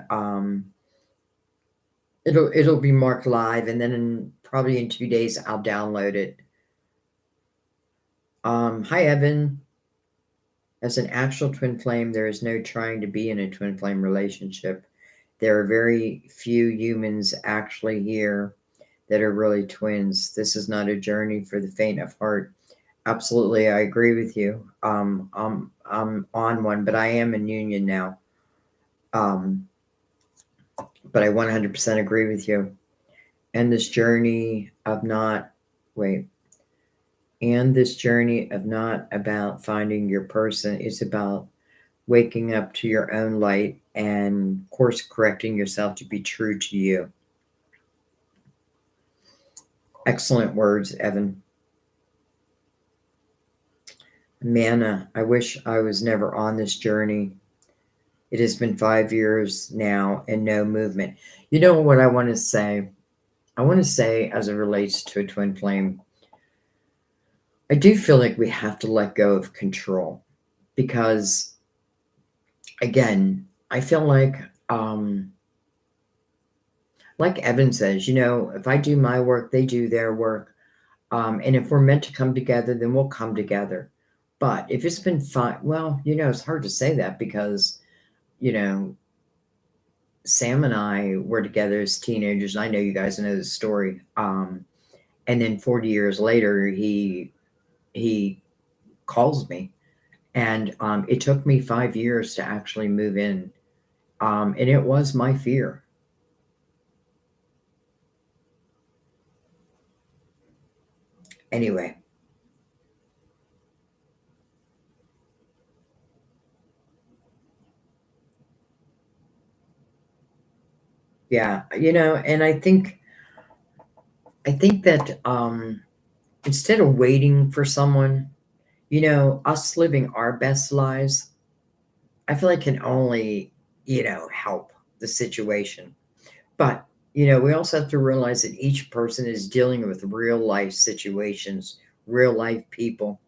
It'll be marked live, and then probably in 2 days I'll download it. Hi Evan. As an actual twin flame, there is no trying to be in a twin flame relationship. There are very few humans actually here that are really twins. This is not a journey for the faint of heart. Absolutely, I agree with you. I'm on one, but I am in union now. But I 100% agree with you. And this journey of not wait. And this journey of not about finding your person, it's about waking up to your own light and course correcting yourself to be true to you. Excellent words, Evan. Manna, I wish I was never on this journey. It has been 5 years now and no movement. You know what I want to say? I want to say, as it relates to a twin flame, I do feel like we have to let go of control because, again, I feel like Evan says, if I do my work, they do their work. And if we're meant to come together, then we'll come together. But if it's been fine, well, it's hard to say that because, you know, Sam and I were together as teenagers. I know you guys know the story. And then 40 years later, he calls me, and it took me 5 years to actually move in, and it was my fear. Anyway, yeah, and I think that instead of waiting for someone, us living our best lives, I feel like can only, help the situation. But, we also have to realize that each person is dealing with real life situations, real life people.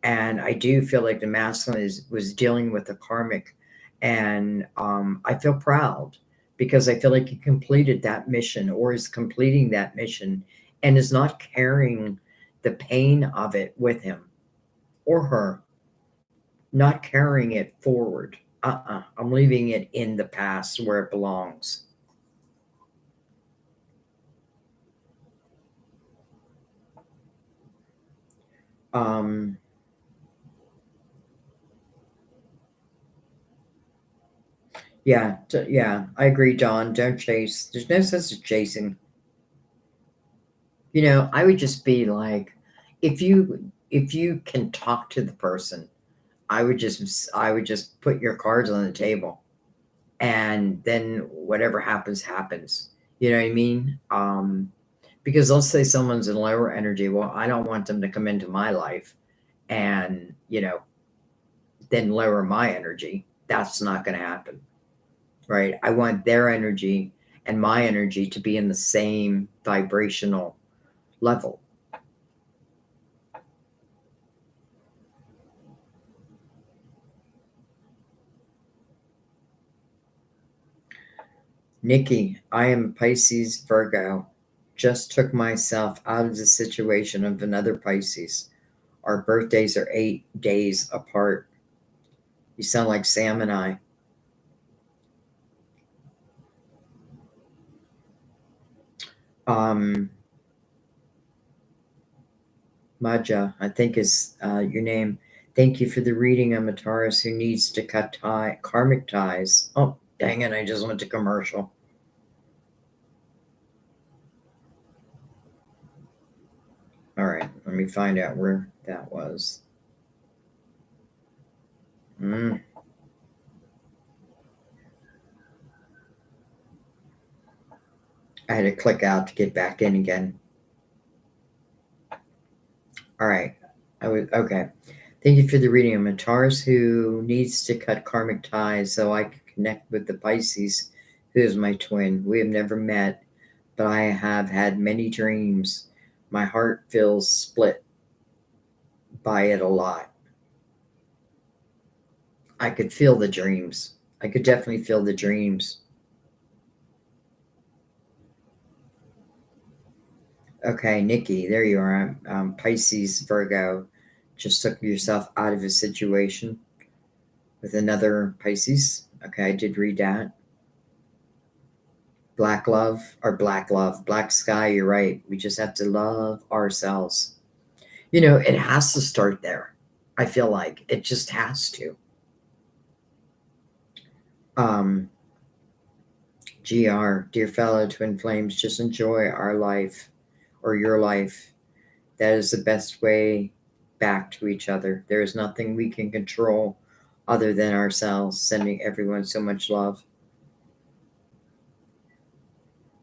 And I do feel like the masculine was dealing with the karmic. And I feel proud because I feel like he completed that mission or is completing that mission and is not carrying the pain of it with him or her, not carrying it forward. I'm leaving it in the past where it belongs. Um, yeah, yeah, I agree, Don. Don't chase. There's no sense of chasing. I would just be like, if you can talk to the person, I would just put your cards on the table, and then whatever happens, happens. You know what I mean? Because let's say someone's in lower energy. Well, I don't want them to come into my life and then lower my energy. That's not going to happen, right? I want their energy and my energy to be in the same vibrational level. Nikki, I am Pisces Virgo. Just took myself out of the situation of another Pisces. Our birthdays are 8 days apart. You sound like Sam and I. Maja, I think is your name. Thank you for the reading. I'm a Taurus who needs to cut karmic ties. Oh, dang it. I just went to commercial. All right. Let me find out where that was. Mm. I had to click out to get back in again. All right. I was okay. Thank you for the reading. I'm a Taurus who needs to cut karmic ties so I can connect with the Pisces, who is my twin. We have never met, but I have had many dreams. My heart feels split by it a lot. I could feel the dreams. I could definitely feel the dreams. Okay, Nikki, there you are. Pisces, Virgo. Just took yourself out of a situation with another Pisces. Okay, I did read that. Black love, black sky. You're right. We just have to love ourselves. It has to start there. I feel like it just has to. Um, GR, dear fellow twin flames, just enjoy our life or your life. That is the best way back to each other. There is nothing we can control other than ourselves. Sending everyone so much love.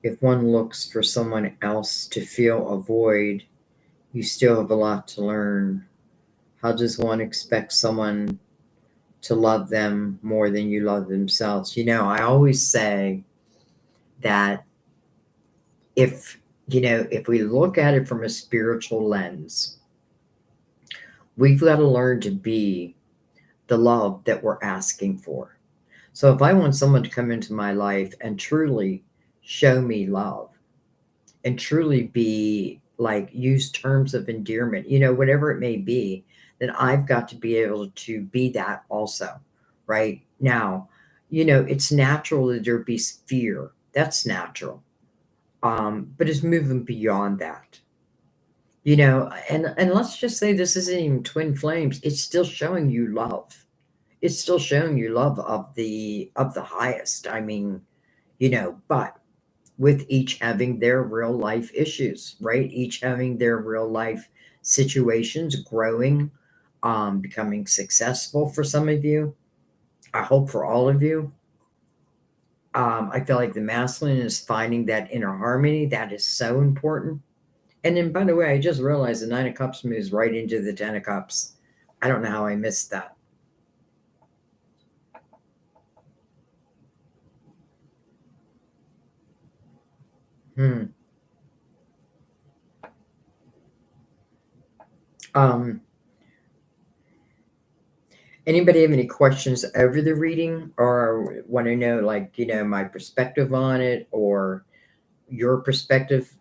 If one looks for someone else to fill a void, you still have a lot to learn. How does one expect someone to love them more than you love themselves? I always say that if we look at it from a spiritual lens, we've got to learn to be the love that we're asking for. So if I want someone to come into my life and truly show me love and truly be like use terms of endearment, whatever it may be, then I've got to be able to be that also. Right now, it's natural that there be fear. That's natural. But it's moving beyond that. And let's just say this isn't even twin flames. It's still showing you love. It's still showing you love of the highest. I mean, but with each having their real life issues, right? Each having their real life situations, growing, becoming successful for some of you. I hope for all of you. I feel like the masculine is finding that inner harmony. That is so important. And then, by the way, I just realized the Nine of Cups moves right into the Ten of Cups. I don't know how I missed that. Hmm. Um, Anybody have any questions over the reading or want to know, like, my perspective on it or your perspective?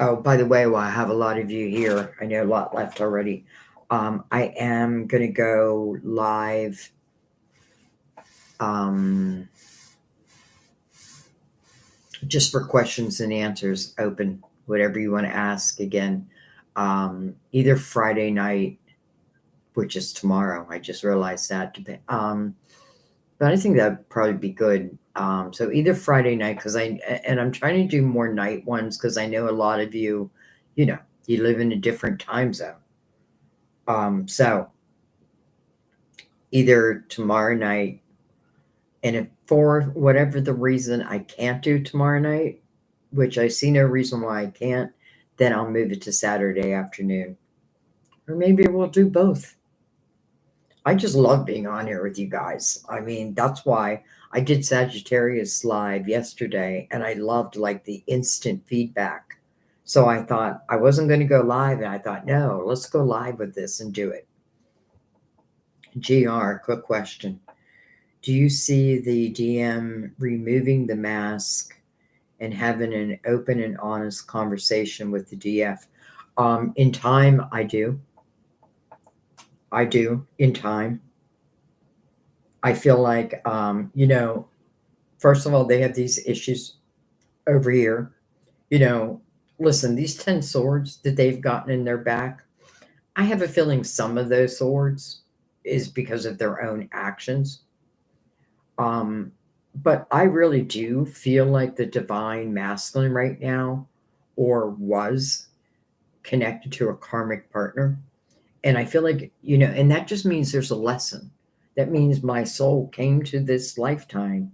Oh, by the way, while I have a lot of you here, I know a lot left already. I am going to go live. Um, just for questions and answers, open, whatever you want to ask. Again, either Friday night, which is tomorrow. I just realized that. But I think that'd probably be good. So either Friday night, and I'm trying to do more night ones because I know a lot of you, you know, you live in a different time zone. So either tomorrow night, and if for whatever the reason I can't do tomorrow night, which I see no reason why I can't, then I'll move it to Saturday afternoon. Or maybe we'll do both. I just love being on here with you guys. I mean, that's why I did Sagittarius live yesterday and I loved like the instant feedback. So I thought I wasn't going to go live and I thought, no, let's go live with this and do it. GR, quick question. Do you see the DM removing the mask and having an open and honest conversation with the DF? In time, I do. I do. In time, I feel like, first of all, they have these issues over here. You know, listen, these 10 swords that they've gotten in their back, I have a feeling some of those swords is because of their own actions. Um, but I really do feel like the divine masculine right now, or was connected to a karmic partner. And I feel like, and that just means there's a lesson. That means my soul came to this lifetime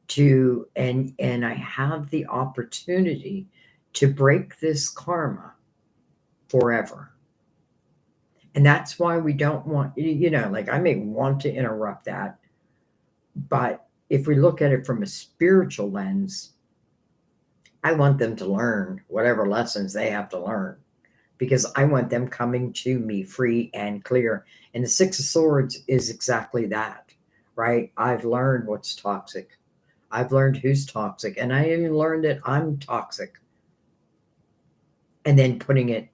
to, and I have the opportunity to break this karma forever. And that's why we don't want, like I may want to interrupt that, but if we look at it from a spiritual lens, I want them to learn whatever lessons they have to learn because I want them coming to me free and clear. And the Six of Swords is exactly that, right? I've learned what's toxic. I've learned who's toxic, and I even learned that I'm toxic. And then putting it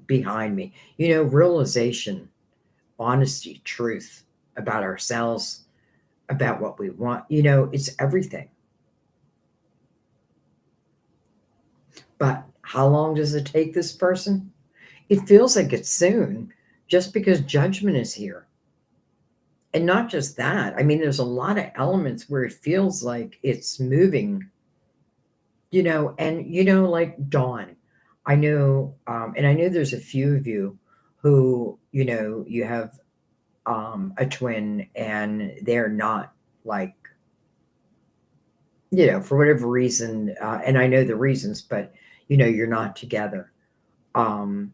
behind me. Realization, honesty, truth about ourselves, about what we want. It's everything. But how long does it take this person? It feels like it's soon just because judgment is here. And not just that. I mean, there's a lot of elements where it feels like it's moving, like Dawn. I know, and I know there's a few of you who, you have a twin and they're not like, for whatever reason, and I know the reasons, but, you're not together. Um,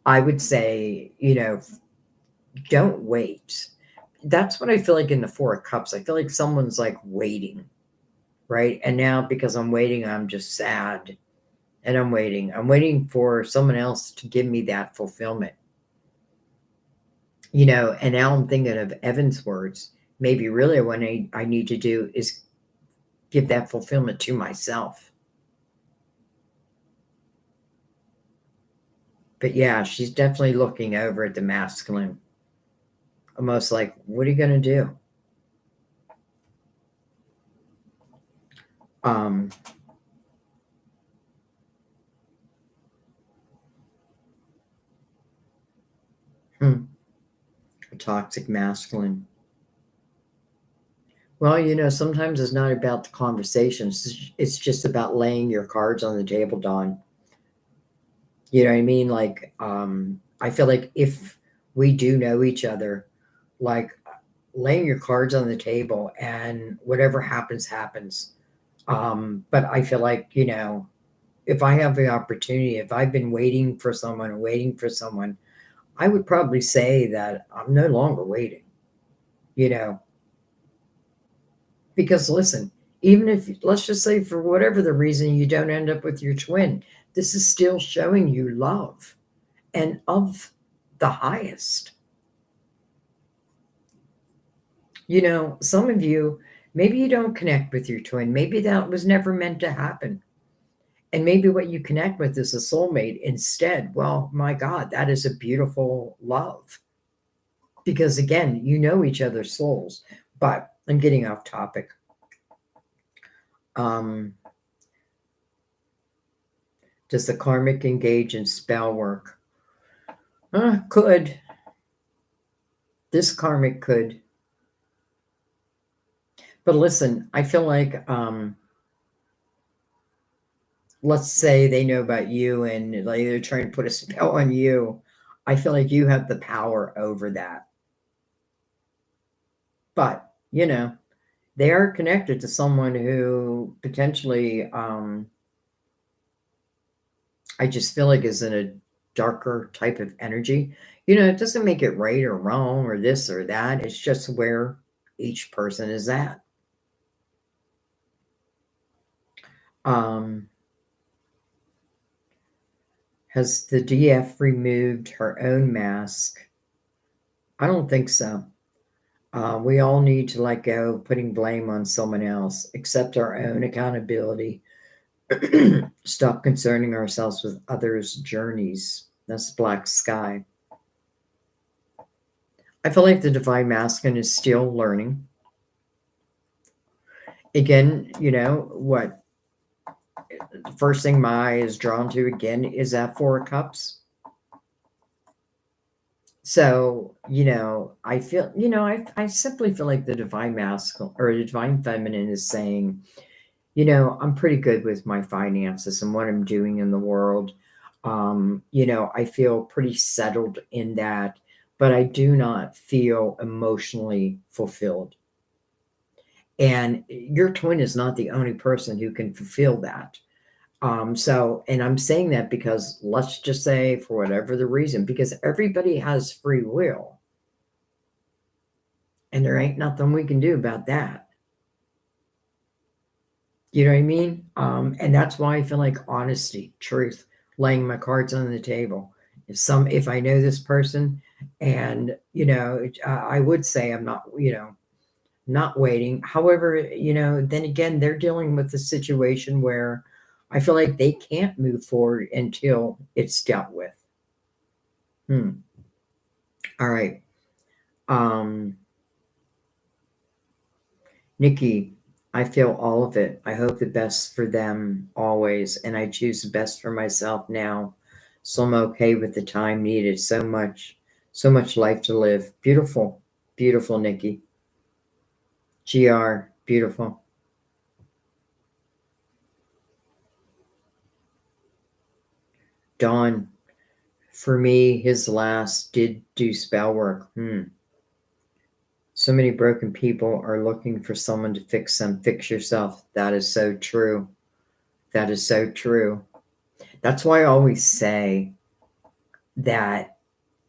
I would say, don't wait. That's what I feel like in the Four of Cups. I feel like someone's like waiting, right? And now because I'm waiting, I'm just sad. And I'm waiting. I'm waiting for someone else to give me that fulfillment. And now I'm thinking of Evan's words. Maybe really what I need to do is give that fulfillment to myself. But yeah, she's definitely looking over at the masculine. Almost like, what are you going to do? Um, a toxic masculine. Well, sometimes it's not about the conversations. It's just about laying your cards on the table, Dawn. You know what I mean? Like, I feel like if we do know each other, like laying your cards on the table and whatever happens, happens. But I feel like, if I have the opportunity, if I've been waiting for someone, I would probably say that I'm no longer waiting, you know, because listen, even if, let's just say, for whatever the reason you don't end up with your twin, this is still showing you love and of the highest. Some of you, maybe you don't connect with your twin. Maybe that was never meant to happen. And maybe what you connect with is a soulmate instead. Well, my God, that is a beautiful love. Because again, you know each other's souls. But I'm getting off topic. Um, does the karmic engage in spell work? Could. This karmic could. But listen, I feel like, let's say they know about you and like they're trying to put a spell on you. I feel like you have the power over that. But, they are connected to someone who potentially, I just feel like is in a darker type of energy. It doesn't make it right or wrong or this or that. It's just where each person is at. Um, has the DF removed her own mask? I don't think so. We all need to let go of putting blame on someone else, accept our own accountability, Stop concerning ourselves with others' journeys. That's black sky. I feel like the divine masculine is still learning. Again, what the first thing my eye is drawn to again is that Four of Cups. So, I feel, I simply feel like the divine masculine or the divine feminine is saying, I'm pretty good with my finances and what I'm doing in the world. I feel pretty settled in that, but I do not feel emotionally fulfilled. And your twin is not the only person who can fulfill that. And I'm saying that because let's just say for whatever the reason, because everybody has free will. And there ain't nothing we can do about that. You know what I mean? And that's why I feel like honesty, truth, laying my cards on the table. If I know this person, and I would say I'm not, not waiting. However, then again, they're dealing with a situation where I feel like they can't move forward until it's dealt with. All right. Nikki, I feel all of it. I hope the best for them always, and I choose the best for myself now. So I'm okay with the time needed. So much life to live. Beautiful, beautiful, Nikki. GR, beautiful. Dawn, for me, his last did do spell work. So many broken people are looking for someone to fix them. Fix yourself. That is so true. That is so true. That's why I always say that,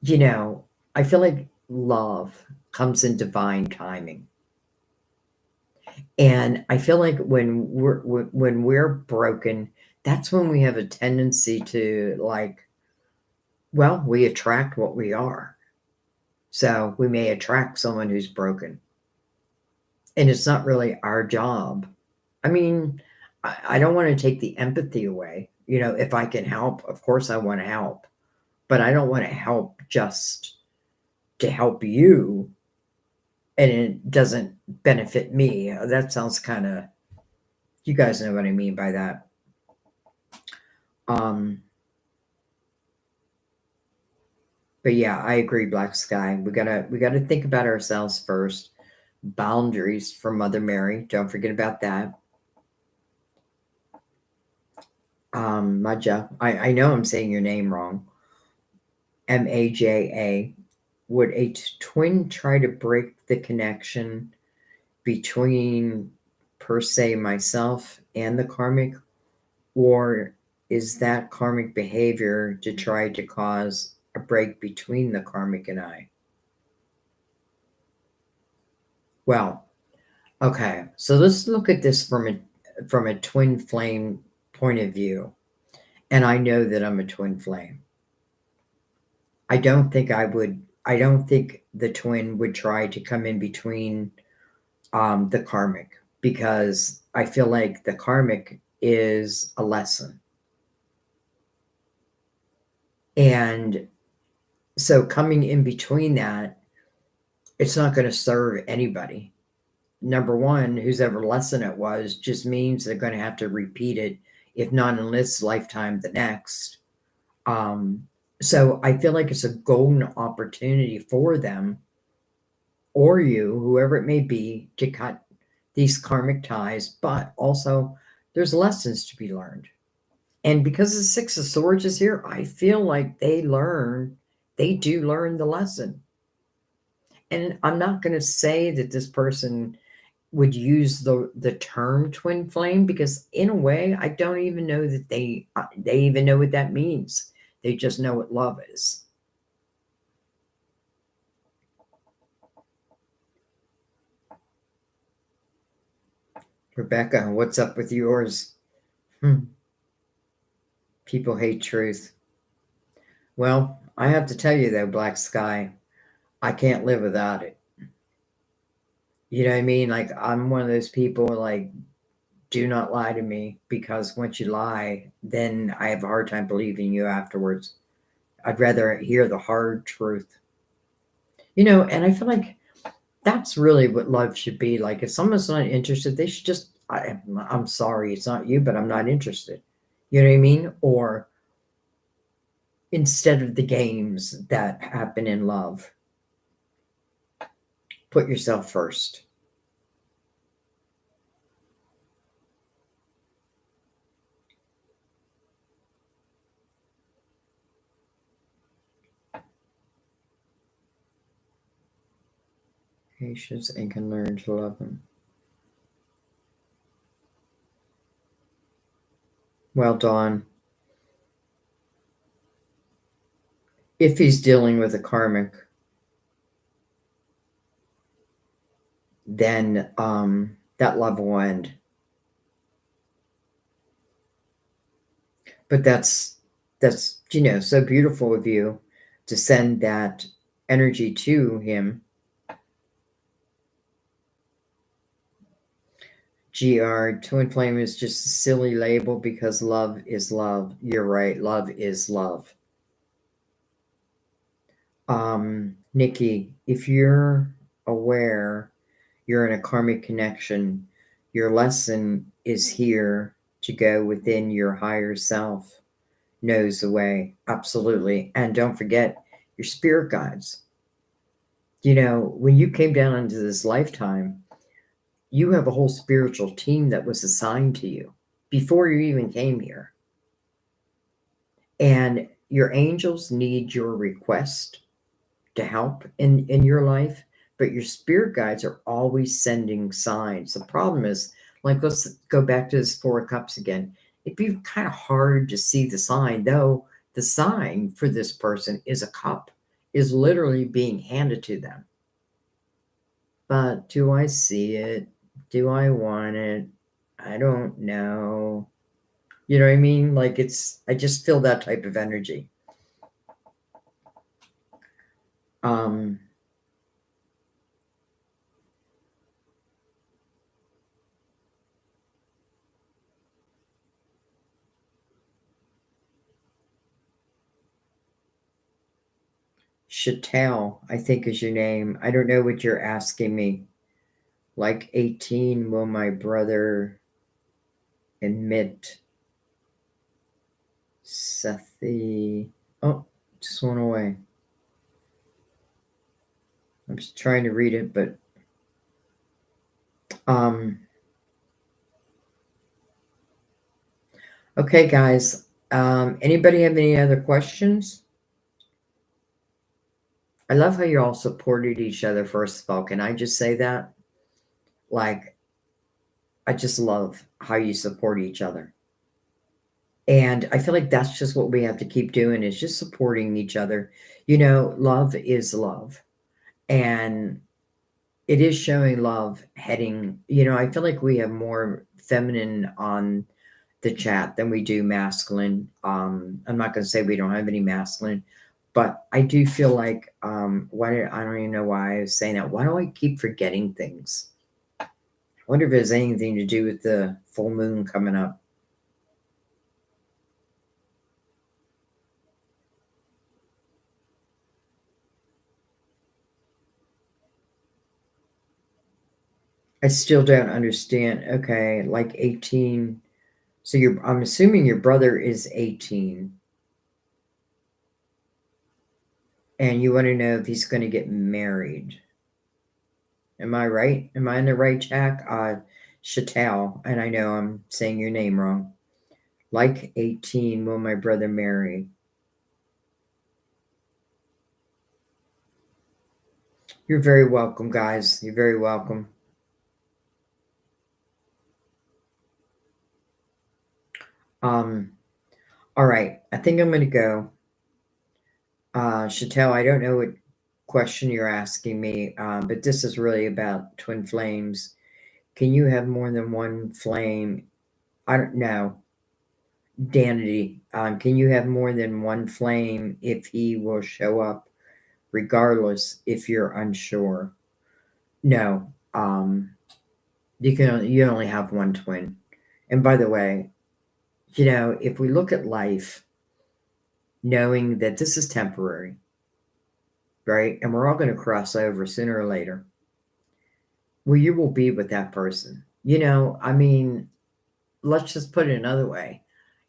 I feel like love comes in divine timing. And I feel like when we're broken, that's when we have a tendency to we attract what we are. So we may attract someone who's broken. And it's not really our job. I mean, I don't want to take the empathy away. If I can help, of course I want to help. But I don't want to help just to help you and it doesn't benefit me. That sounds kind of, you guys know what I mean by that. But yeah, I agree, Black Sky. We gotta think about ourselves first. Boundaries from Mother Mary. Don't forget about that. Maja, I know I'm saying your name wrong. Maja. Would a twin try to break the connection between, per se, myself and the karmic? Or is that karmic behavior to try to cause a break between the karmic and I? Well, okay, so let's look at this from a twin flame point of view. And I know that I'm a twin flame. I don't think the twin would try to come in between the karmic, because I feel like the karmic is a lesson. And so coming in between that, it's not going to serve anybody. Number one, whose ever lesson it was just means they're going to have to repeat it, if not in this lifetime, the next. So I feel like it's a golden opportunity for them, or you, whoever it may be, to cut these karmic ties, but also there's lessons to be learned. And because the Six of Swords is here, I feel like they do learn the lesson. And I'm not going to say that this person would use the term twin flame, because in a way I don't even know that they even know what that means. They just know what love is. Rebecca, what's up with yours? People hate truth. Well, I have to tell you though, Black Sky, I can't live without it. You know what I mean? Like, I'm one of those people, like, do not lie to me, because once you lie, then I have a hard time believing you afterwards. I'd rather hear the hard truth. And I feel like that's really what love should be. Like, if someone's not interested, they should just, I'm sorry, it's not you, but I'm not interested. You know what I mean? Or instead of the games that happen in love, put yourself first. Patience and can learn to love them. Well, Dawn, if he's dealing with a karmic, then that love will end. But that's so beautiful of you to send that energy to him. Twin flame is just a silly label because love is love. You're right, love is love. Nikki, if you're aware you're in a karmic connection, your lesson is here to go within your higher self, knows the way. Absolutely. And don't forget your spirit guides. When you came down into this lifetime, you have a whole spiritual team that was assigned to you before you even came here. And your angels need your request to help in your life, but your spirit guides are always sending signs. The problem is, like, let's go back to this Four of Cups again. It'd be kind of hard to see the sign, though the sign for this person is a cup, is literally being handed to them. But do I see it? Do I want it? I don't know. You know what I mean? Like, I just feel that type of energy. Chattel, I think is your name. I don't know what you're asking me. Like 18, will my brother admit? Sethi. Oh, just went away. I'm just trying to read it, but okay, guys. Anybody have any other questions? I love how you all supported each other, first of all. Can I just say that? Like, I just love how you support each other. And I feel like that's just what we have to keep doing, is just supporting each other. Love is love. And it is showing love heading, I feel like we have more feminine on the chat than we do masculine. I'm not going to say we don't have any masculine, but I do feel like, I don't even know why I was saying that. Why do I keep forgetting things? I wonder if it has anything to do with the full moon coming up. I still don't understand. Okay, like 18. So I'm assuming your brother is 18. And you want to know if he's going to get married. Am I right? Am I in the right track? Chattel, and I know I'm saying your name wrong. Like 18, will my brother marry? You're very welcome, guys. You're very welcome. All right. I think I'm going to go. Chattel, I don't know what question you're asking me, but this is really about twin flames. Can you have more than one flame? I don't know. Danity, can you have more than one flame if he will show up regardless if you're unsure? No. You only have one twin. And by the way, if we look at life knowing that this is temporary, right? And we're all going to cross over sooner or later. Well, you will be with that person. Let's just put it another way.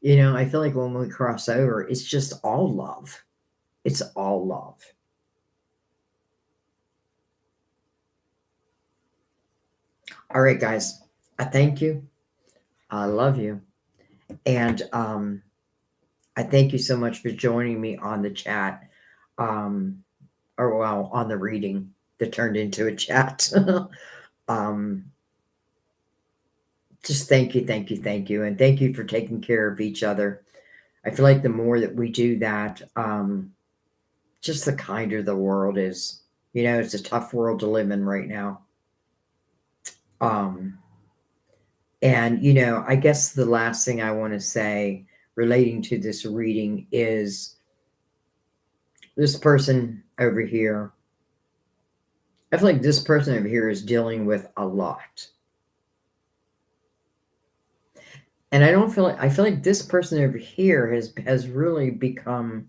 I feel like when we cross over, it's just all love. It's all love. All right, guys. I thank you. I love you. And I thank you so much for joining me on the chat. On the reading that turned into a chat. Just thank you, thank you, thank you. And thank you for taking care of each other. I feel like the more that we do that, just the kinder the world is. It's a tough world to live in right now. And, I guess the last thing I want to say relating to this reading is this person over here. I feel like this person over here is dealing with a lot. And I feel like this person over here has really become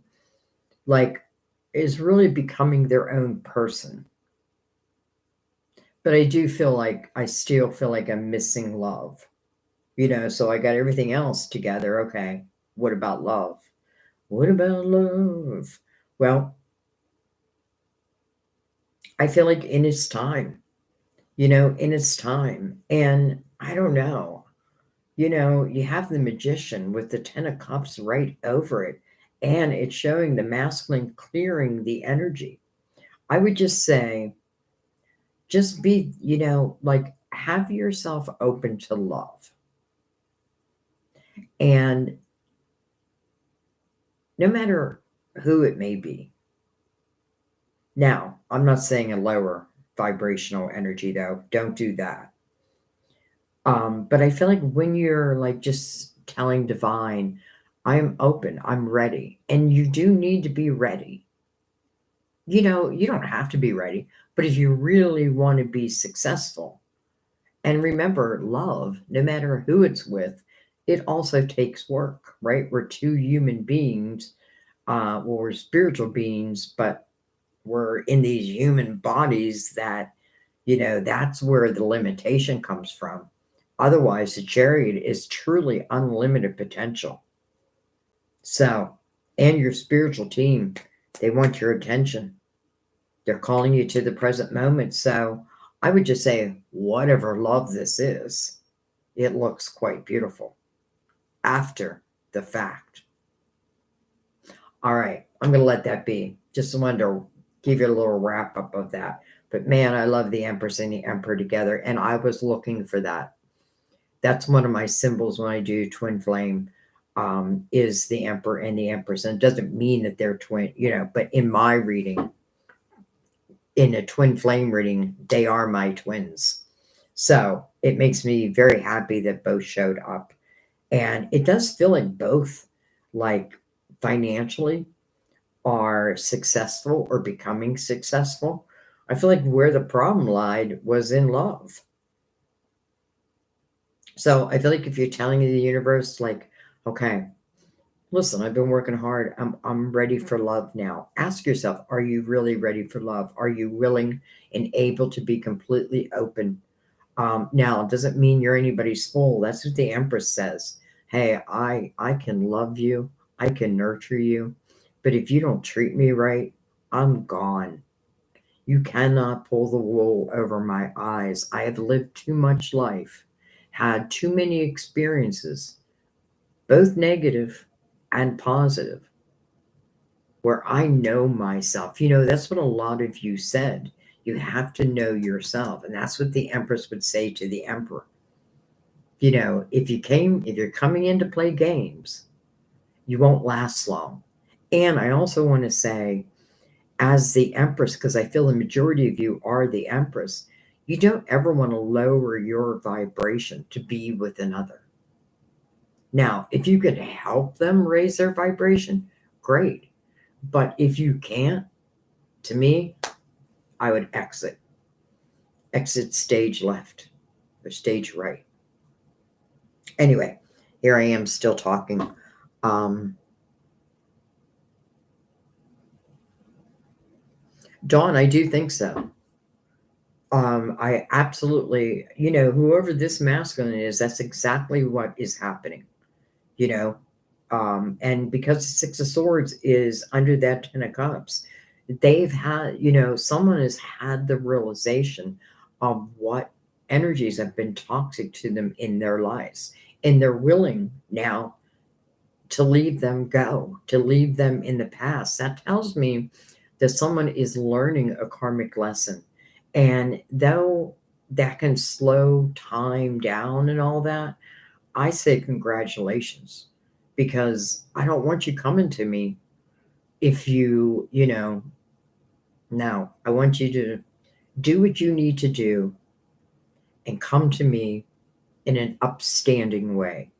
is really becoming their own person. But I still feel like I'm missing love. So I got everything else together. Okay, what about love? What about love? Well, I feel like in its time, in its time. And I don't know. You have the Magician with the 10 of Cups right over it, and it's showing the masculine clearing the energy. I would just say, just be, have yourself open to love. And no matter who it may be. Now, I'm not saying a lower vibrational energy, though. Don't do that. But I feel like when you're just telling divine, I'm open, I'm ready. And you do need to be ready. You don't have to be ready, but if you really want to be successful, and remember, love, no matter who it's with, it also takes work, right? We're two human beings. We're spiritual beings, but we're in these human bodies that, that's where the limitation comes from. Otherwise, the chariot is truly unlimited potential. So, and your spiritual team, they want your attention. They're calling you to the present moment. So I would just say, whatever love this is, it looks quite beautiful after the fact. All right, I'm going to let that be. Just wanted to give you a little wrap up of that. But man, I love the Empress and the Emperor together, and I was looking for that. That's one of my symbols when I do twin flame, is the Emperor and the Empress. And it doesn't mean that they're twin, but in my reading, in a twin flame reading, they are my twins. So it makes me very happy that both showed up. And it does feel like both, financially, are successful or becoming successful. I feel like where the problem lied was in love. So I feel like if you're telling the universe, okay, listen, I've been working hard. I'm ready for love now. Ask yourself, are you really ready for love? Are you willing and able to be completely open? Now, it doesn't mean you're anybody's fool. That's what the Empress says. Hey, I can love you. I can nurture you. But if you don't treat me right, I'm gone. You cannot pull the wool over my eyes. I have lived too much life, had too many experiences, both negative and positive, where I know myself. That's what a lot of you said. You have to know yourself. And that's what the Empress would say to the Emperor. If you're coming in to play games, you won't last long. And I also want to say, as the Empress, because I feel the majority of you are the Empress, you don't ever want to lower your vibration to be with another. Now, if you could help them raise their vibration, great. But if you can't, to me, I would exit. Exit stage left or stage right. Anyway, here I am still talking. Um, Dawn, I do think so. I absolutely, whoever this masculine is, that's exactly what is happening, you know. And because the Six of Swords is under that Ten of Cups, they've had, someone has had the realization of what energies have been toxic to them in their lives. And they're willing now to leave them go, to leave them in the past. That tells me that someone is learning a karmic lesson. And though that can slow time down and all that, I say congratulations, because I don't want you coming to me if no, I want you to do what you need to do and come to me in an upstanding way.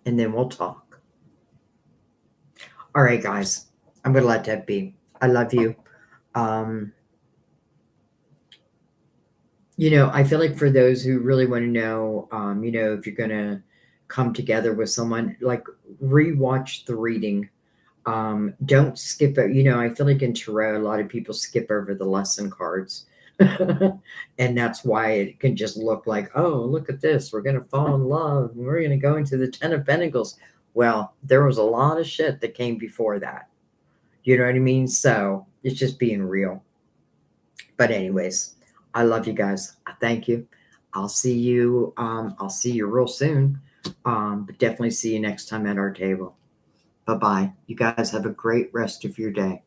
And then we'll talk. All right, guys, I'm going to let that be. I love you. Um, I feel like for those who really want to know, if you're going to come together with someone, like, rewatch the reading. Don't skip it. I feel like in tarot, a lot of people skip over the lesson cards. And that's why it can just look like, oh, look at this. We're going to fall in love. And we're going to go into the Ten of Pentacles. Well, there was a lot of shit that came before that. You know what I mean? So it's just being real. But anyways, I love you guys. I thank you. I'll see you. I'll see you real soon. But definitely see you next time at our table. Bye bye. You guys have a great rest of your day.